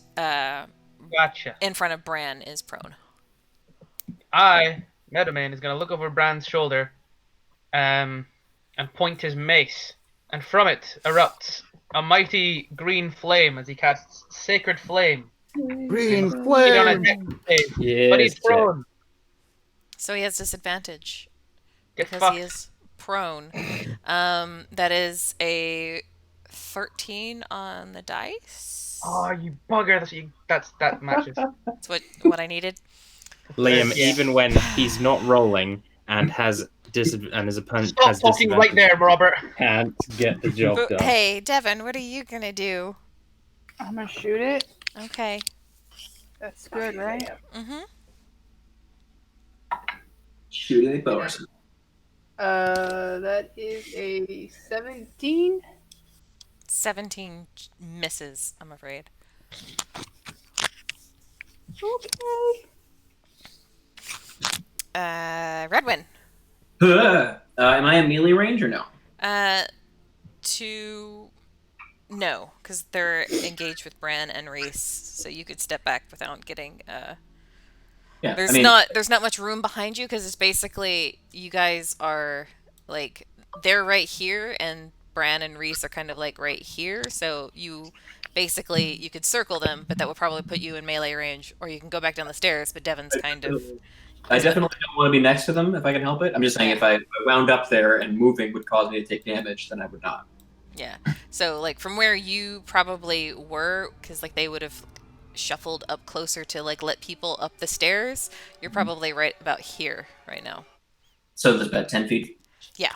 Gotcha. in front of Bran is prone. Meadowman, is going to look over Bran's shoulder and point his mace, and from it erupts a mighty green flame as he casts Sacred Flame. Green On a flame! dex save, Yes, but he's prone. So he has disadvantage Get because fucked. he is prone. That is a 13 on the dice. Oh, you bugger! That matches. That's what I needed. Liam, Yeah. even when he's not rolling and has and his opponent Stop has talking right disadvantage, there, Robert. can't get the job But, done. hey, Devin, what are you gonna do? I'm gonna shoot it. Okay. That's good, right? Mm-hmm. Shoot a person. That is a 17. 17 misses, I'm afraid. Okay. Redwin. Am I a melee range or no? No, because they're engaged with Bran and Reese, so you could step back without getting. Yeah, There's not much room behind you because it's basically you guys are like they're right here and Bran and Reese are kind of like right here, so you could circle them, but that would probably put you in melee range, or you can go back down the stairs. But Devin's kind of. I definitely don't want to be next to them if I can help it. I'm just saying if I wound up there and moving would cause me to take damage, then I would not. Yeah. So like from where you probably were, because like they would have shuffled up closer to like let people up the stairs. You're probably right about here right now. So there's about 10 feet. Yeah.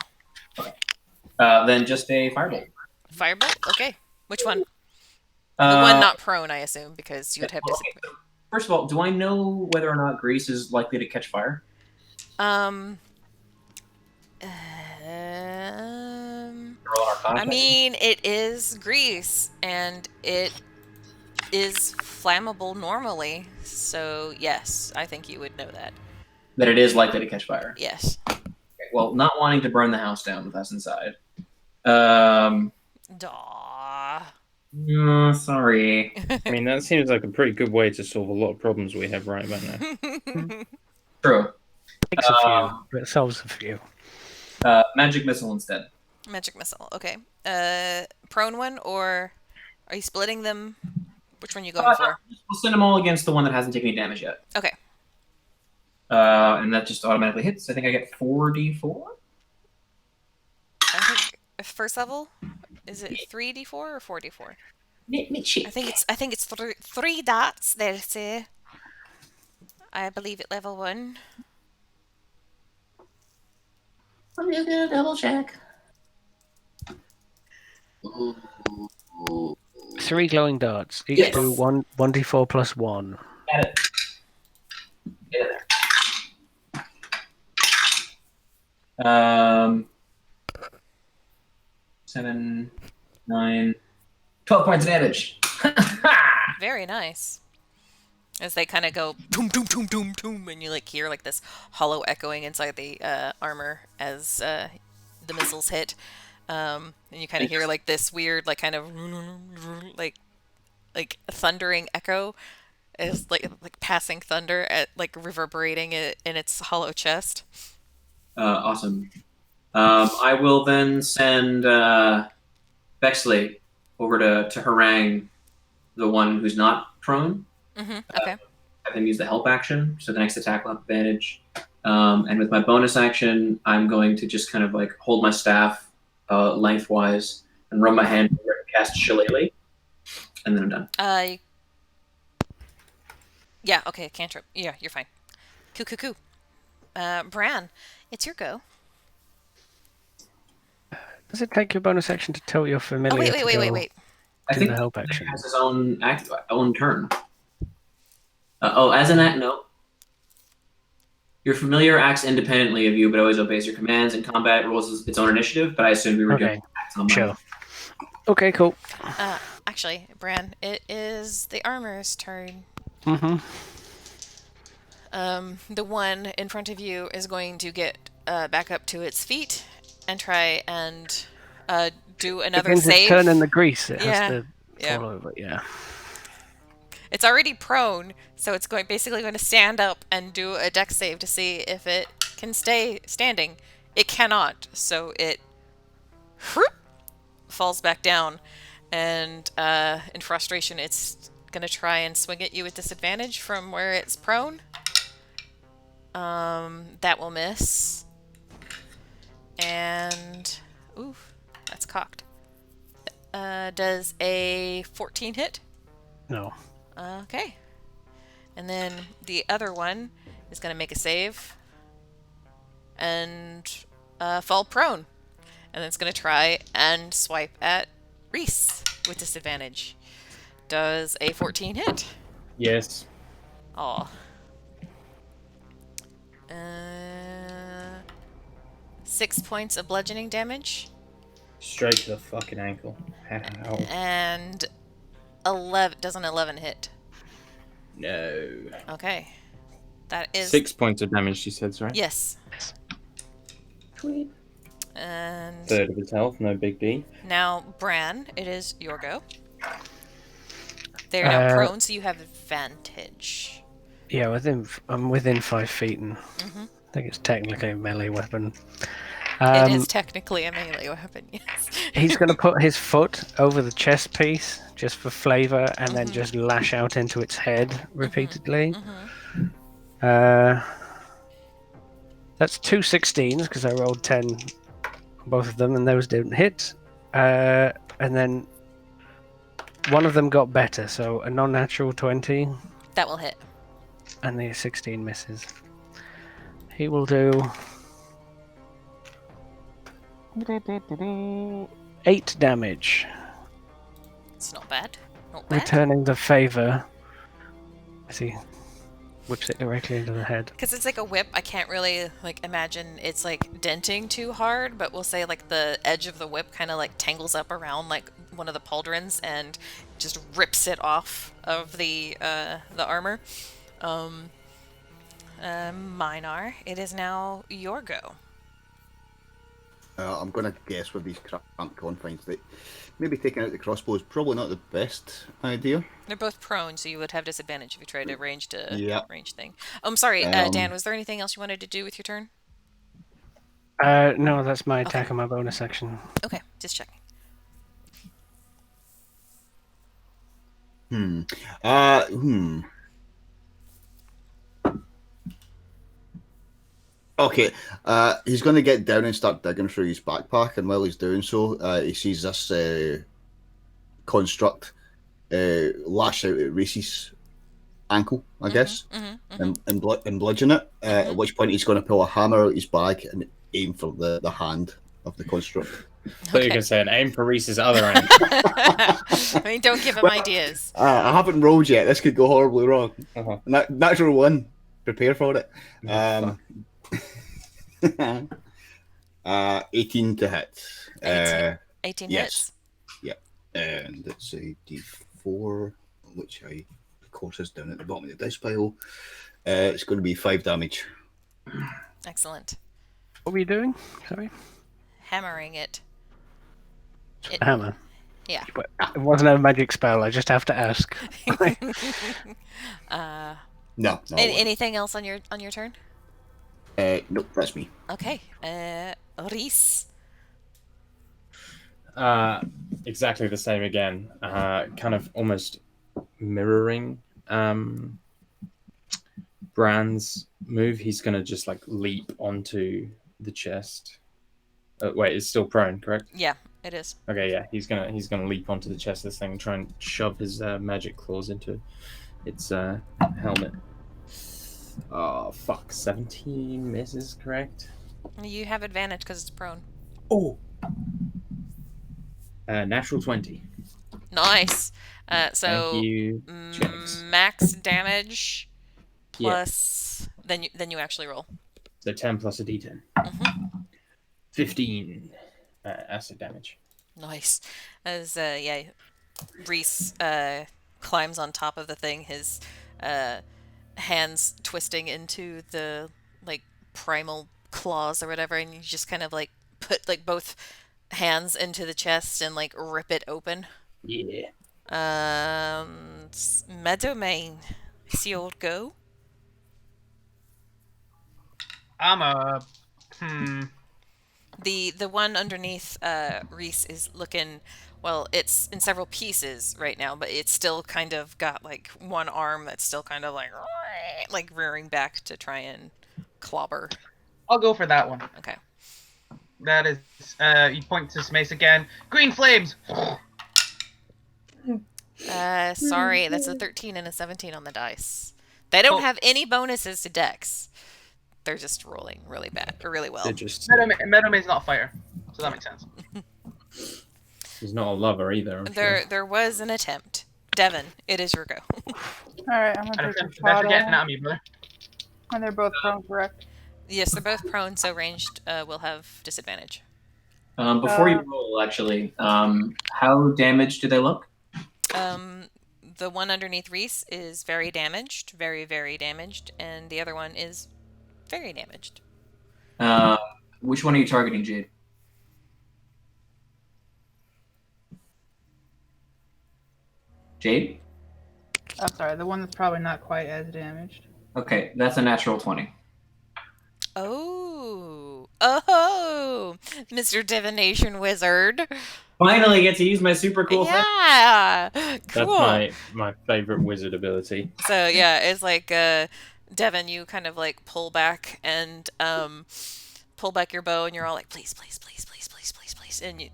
Okay. Then just a firebolt. Firebolt? Okay. Which one? The one not prone, I assume, because you would have disadvantage. Okay, so first of all, do I know whether or not Grease is likely to catch fire? I mean, it is grease, and it is flammable normally, so yes, I think you would know that. That it is likely to catch fire? Yes. Okay, well, not wanting to burn the house down with us inside. Daw. Sorry. I mean, that seems like a pretty good way to solve a lot of problems we have right about now. True. Takes a few, but it solves a few. Magic missile instead. Magic missile, okay. Prone one or... Are you splitting them? Which one are you going for? We'll send them all against the one that hasn't taken any damage yet. Okay. And that just automatically hits. I think I get 4d4. I think first level, is it 3d4 or 4d4? I think it's three dots. There, say. I believe at level 1. I'm just gonna double check. 3 glowing darts. Each Yes. do 1d4 plus 1. Got it. Get it there. 7, 9, 12 points of damage. Very nice. As they kind of go doom doom doom doom doom, and you like hear like this hollow echoing inside the armor as the missiles hit, and you kind of hear like this weird like kind of like thundering echo, as like passing thunder at like reverberating it in its hollow chest. Awesome. I will then send Bexley over to harangue the one who's not prone. Okay. Have him use the help action, so the next attack will have advantage. And with my bonus action, I'm going to just kind of like hold my staff lengthwise and run my hand over it and cast Shillelagh, and then I'm done. Yeah. Okay. Cantrip. Yeah, you're fine. Coo. Bran, it's your go. Does it take your bonus action to tell your familiar? Wait. I think the help action he has his own turn. As an act, no. Your familiar acts independently of you, but always obeys your commands. In combat, rolls its own initiative. But I assumed we were doing acts on sure. Okay, cool. Actually, Bran, it is the armor's turn. Mm-hmm. The one in front of you is going to get back up to its feet and try and do another save. Its turn in the grease. It Yeah. has to fall over. Yeah. It's already prone, so it's basically going to stand up and do a dex save to see if it can stay standing. It cannot, so it falls back down, and in frustration, it's going to try and swing at you with disadvantage from where it's prone. That will miss. And oof, that's cocked. Does a 14 hit? No. Okay. And then the other one is going to make a save and fall prone. And then it's going to try and swipe at Reese with disadvantage. Does a 14 hit? Yes. Aw. 6 points of bludgeoning damage. Straight to the fucking ankle. How? And 11. Does an 11 hit? No. Okay. That is 6 points of damage, she says, right? Yes. Sweet. And third of his health, no big D. Now, Bran, it is your go. They're now prone, so you have advantage. Yeah, I'm within 5 feet, and I think it's technically a melee weapon. It is technically a melee weapon, yes. He's going to put his foot over the chest piece, just for flavor, and then just lash out into its head repeatedly. That's 2 16s, because I rolled 10 on both of them, and those didn't hit. And then one of them got better, so a non-natural 20. That will hit. And the 16 misses. He will do 8 damage. It's not bad. Not bad. Returning the favor as he whips it directly into the head. Because it's like a whip, I can't really imagine it's denting too hard, but we'll say the edge of the whip kind of tangles up around one of the pauldrons and just rips it off of the armor. Minar, it is now your go. I'm going to guess with these cramped confines that maybe taking out the crossbow is probably not the best idea. They're both prone, so you would have disadvantage if you tried to range thing. I'm sorry, Dan, was there anything else you wanted to do with your turn? No, that's my attack and my bonus action. Okay, just checking. Hmm. Hmm. Okay. He's going to get down and start digging through his backpack, and while he's doing so, he sees this construct lash out at Reese's ankle, I guess, and bludgeon it. At which point he's going to pull a hammer out his bag and aim for the hand of the construct. So you can say an aim for Reese's other end. I mean, don't give him ideas. I haven't rolled yet. This could go horribly wrong. Uh-huh. Natural one. Prepare for it. Oh, 18 to hit. 18 yes. hits. Yeah. And it's a d4, which I, of course, is down at the bottom of the dice pile. It's going to be 5 damage. Excellent. What were you doing? Sorry? Hammering it. Hammer. Yeah. It wasn't a magic spell, I just have to ask. No. Anything else on your turn? Nope, that's me. Okay. Reese. Exactly the same again. Kind of almost mirroring Brand's move. He's gonna just like leap onto the chest. Wait, it's still prone, correct? Yeah, it is. Okay, yeah, he's gonna leap onto the chest of this thing and try and shove his magic claws into its helmet. Oh fuck! 17 misses, correct? You have advantage because it's prone. Oh. Natural 20. Nice. So Thank you, Jinx. max damage plus then you actually roll. So 10 plus a d10. 15 acid damage. Nice. As Reese climbs on top of the thing, his hands twisting into the like primal claws or whatever, and you just kind of like put like both hands into the chest and like rip it open. Yeah. Meadowmane, it's your go. I'm a The one underneath Reese is looking, well, it's in several pieces right now, but it's still kind of got like one arm that's still kind of like rearing back to try and clobber. I'll go for that one. Okay. That is, he points his mace again. Green flames! Sorry, that's a 13 and a 17 on the dice. They don't have any bonuses to dex. They're just rolling really bad, or really well. They're just... Meadowmane's not fire, so that makes sense. He's not a lover either, I'm sure. There was an attempt. Devin, it is your go. Alright, I'm gonna And take a if shot you're getting at at me, brother. And they're both prone, correct? Yes, they're both prone, so ranged will have disadvantage. Before you roll, actually, how damaged do they look? The one underneath Reese is very damaged, very, very damaged, and the other one is very damaged. Which one are you targeting, Jade? Jade? I'm sorry, the one that's probably not quite as damaged. Okay, that's a natural 20. Oh, Mr. Divination Wizard. Finally get to use my super cool thing. Yeah, cool. That's my favorite wizard ability. So yeah, it's like Devin, you kind of like pull back and pull back your bow, and you're all like, please, please, please, please, please, please, please, and you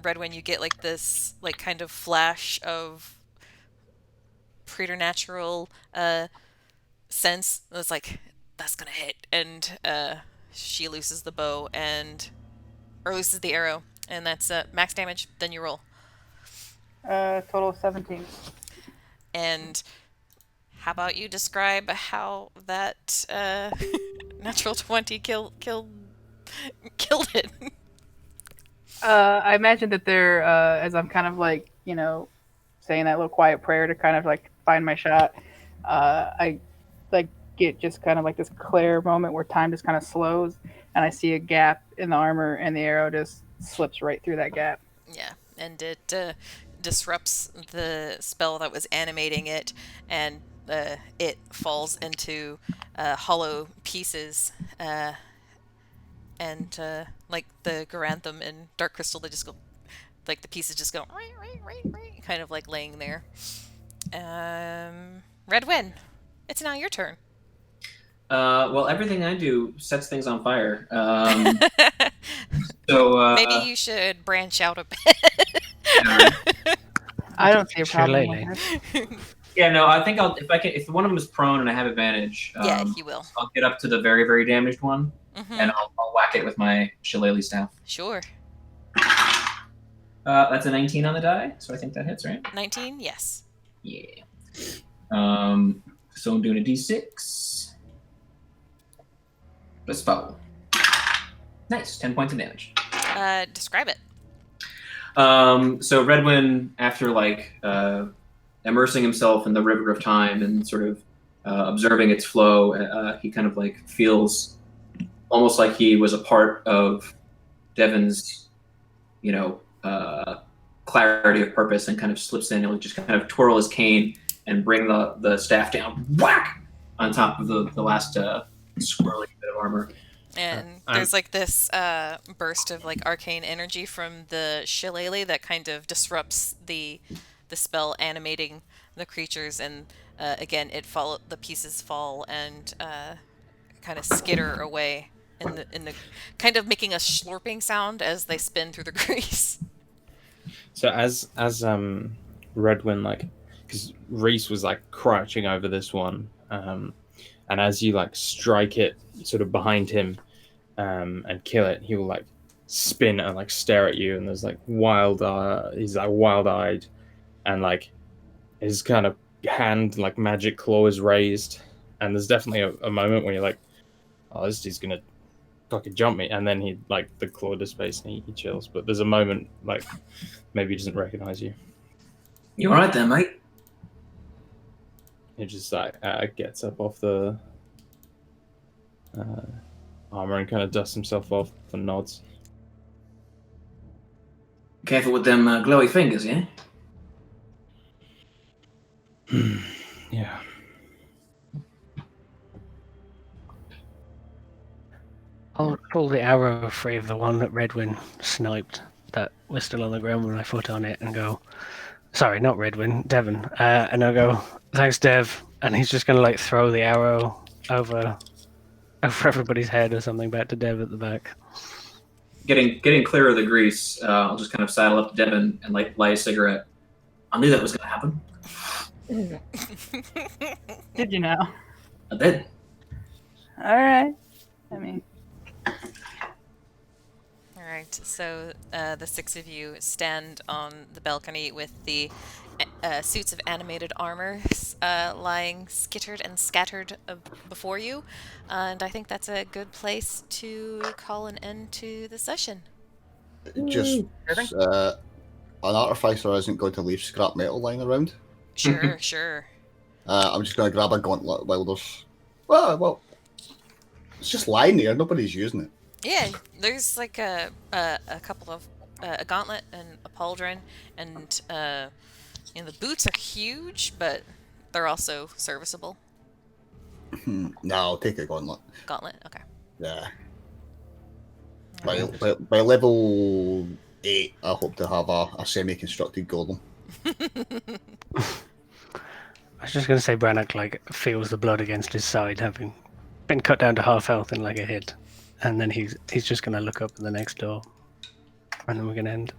Redwin, you get like this like kind of flash of preternatural sense. It's like that's gonna hit, and she looses the bow or looses the arrow, and that's max damage. Then you roll. Total of 17. And how about you describe how that natural 20 killed it? I imagine that they're, as I'm kind of like, saying that little quiet prayer to kind of like find my shot, I like get just kind of like this clear moment where time just kind of slows, and I see a gap in the armor, and the arrow just slips right through that gap. Yeah, and it disrupts the spell that was animating it, and it falls into hollow pieces, and like the Garanthum and Dark Crystal, they just go like the pieces just go kind of like laying there. Redwin, it's now your turn. Well, everything I do sets things on fire. So Maybe you should branch out a bit. I don't see a problem Shillelagh. with it. yeah, no, I think if one of them is prone and I have advantage, Yeah, you will. I'll get up to the very, very damaged one, and I'll whack it with my shillelagh staff. Sure. That's a 19 on the die, so I think that hits, right? 19, yes. Yeah. So I'm doing a d6. Let's bow. Nice, 10 points of damage. Describe it. So Redwin, after immersing himself in the river of time and sort of observing its flow, he kind of feels almost like he was a part of Devon's, clarity of purpose, and kind of slips in and will just kind of twirl his cane and bring the staff down, whack, on top of the last swirling bit of armor. And there's this burst of arcane energy from the shillelagh that kind of disrupts the spell animating the creatures, and again the pieces fall and kind of skitter away in the kind of making a slurping sound as they spin through the grease. So as Redwin, because Reese was crouching over this one, and as you strike it sort of behind him and kill it, he will spin and stare at you, and there's he's wild-eyed, and his kind of hand magic claw is raised, and there's definitely a moment when you're like, oh, this dude's gonna fucking jump me, and then he the claw dissipates and he chills, but there's a moment maybe he doesn't recognize you. You alright there, mate? He just gets up off the armor and kind of dusts himself off and nods. Careful with them glowy fingers, yeah? Yeah. I'll pull the arrow free of the one that Redwin sniped that was still on the ground with my foot on it and go, sorry, not Redwin, Devon. And I'll go, thanks, Dev. And he's just going to throw the arrow over everybody's head or something back to Dev at the back. Getting clear of the grease, I'll just kind of saddle up to Devon and light a cigarette. I knew that was going to happen. Did you know? I did. All right. I mean, All right, so the six of you stand on the balcony with the suits of animated armor lying skittered and scattered before you, and I think that's a good place to call an end to the session. Just an artificer isn't going to leave scrap metal lying around. Sure, sure. I'm just going to grab a gauntlet while there's... Well, it's just lying there. Nobody's using it. Yeah, there's a couple of a gauntlet and a pauldron, and the boots are huge, but they're also serviceable. No, I'll take a gauntlet. Gauntlet, okay. Yeah. By level 8, I hope to have a semi-constructed golem. I was just going to say Brannock feels the blood against his side, having been cut down to half health in a hit, and then he's just going to look up at the next door, and then we're going to end.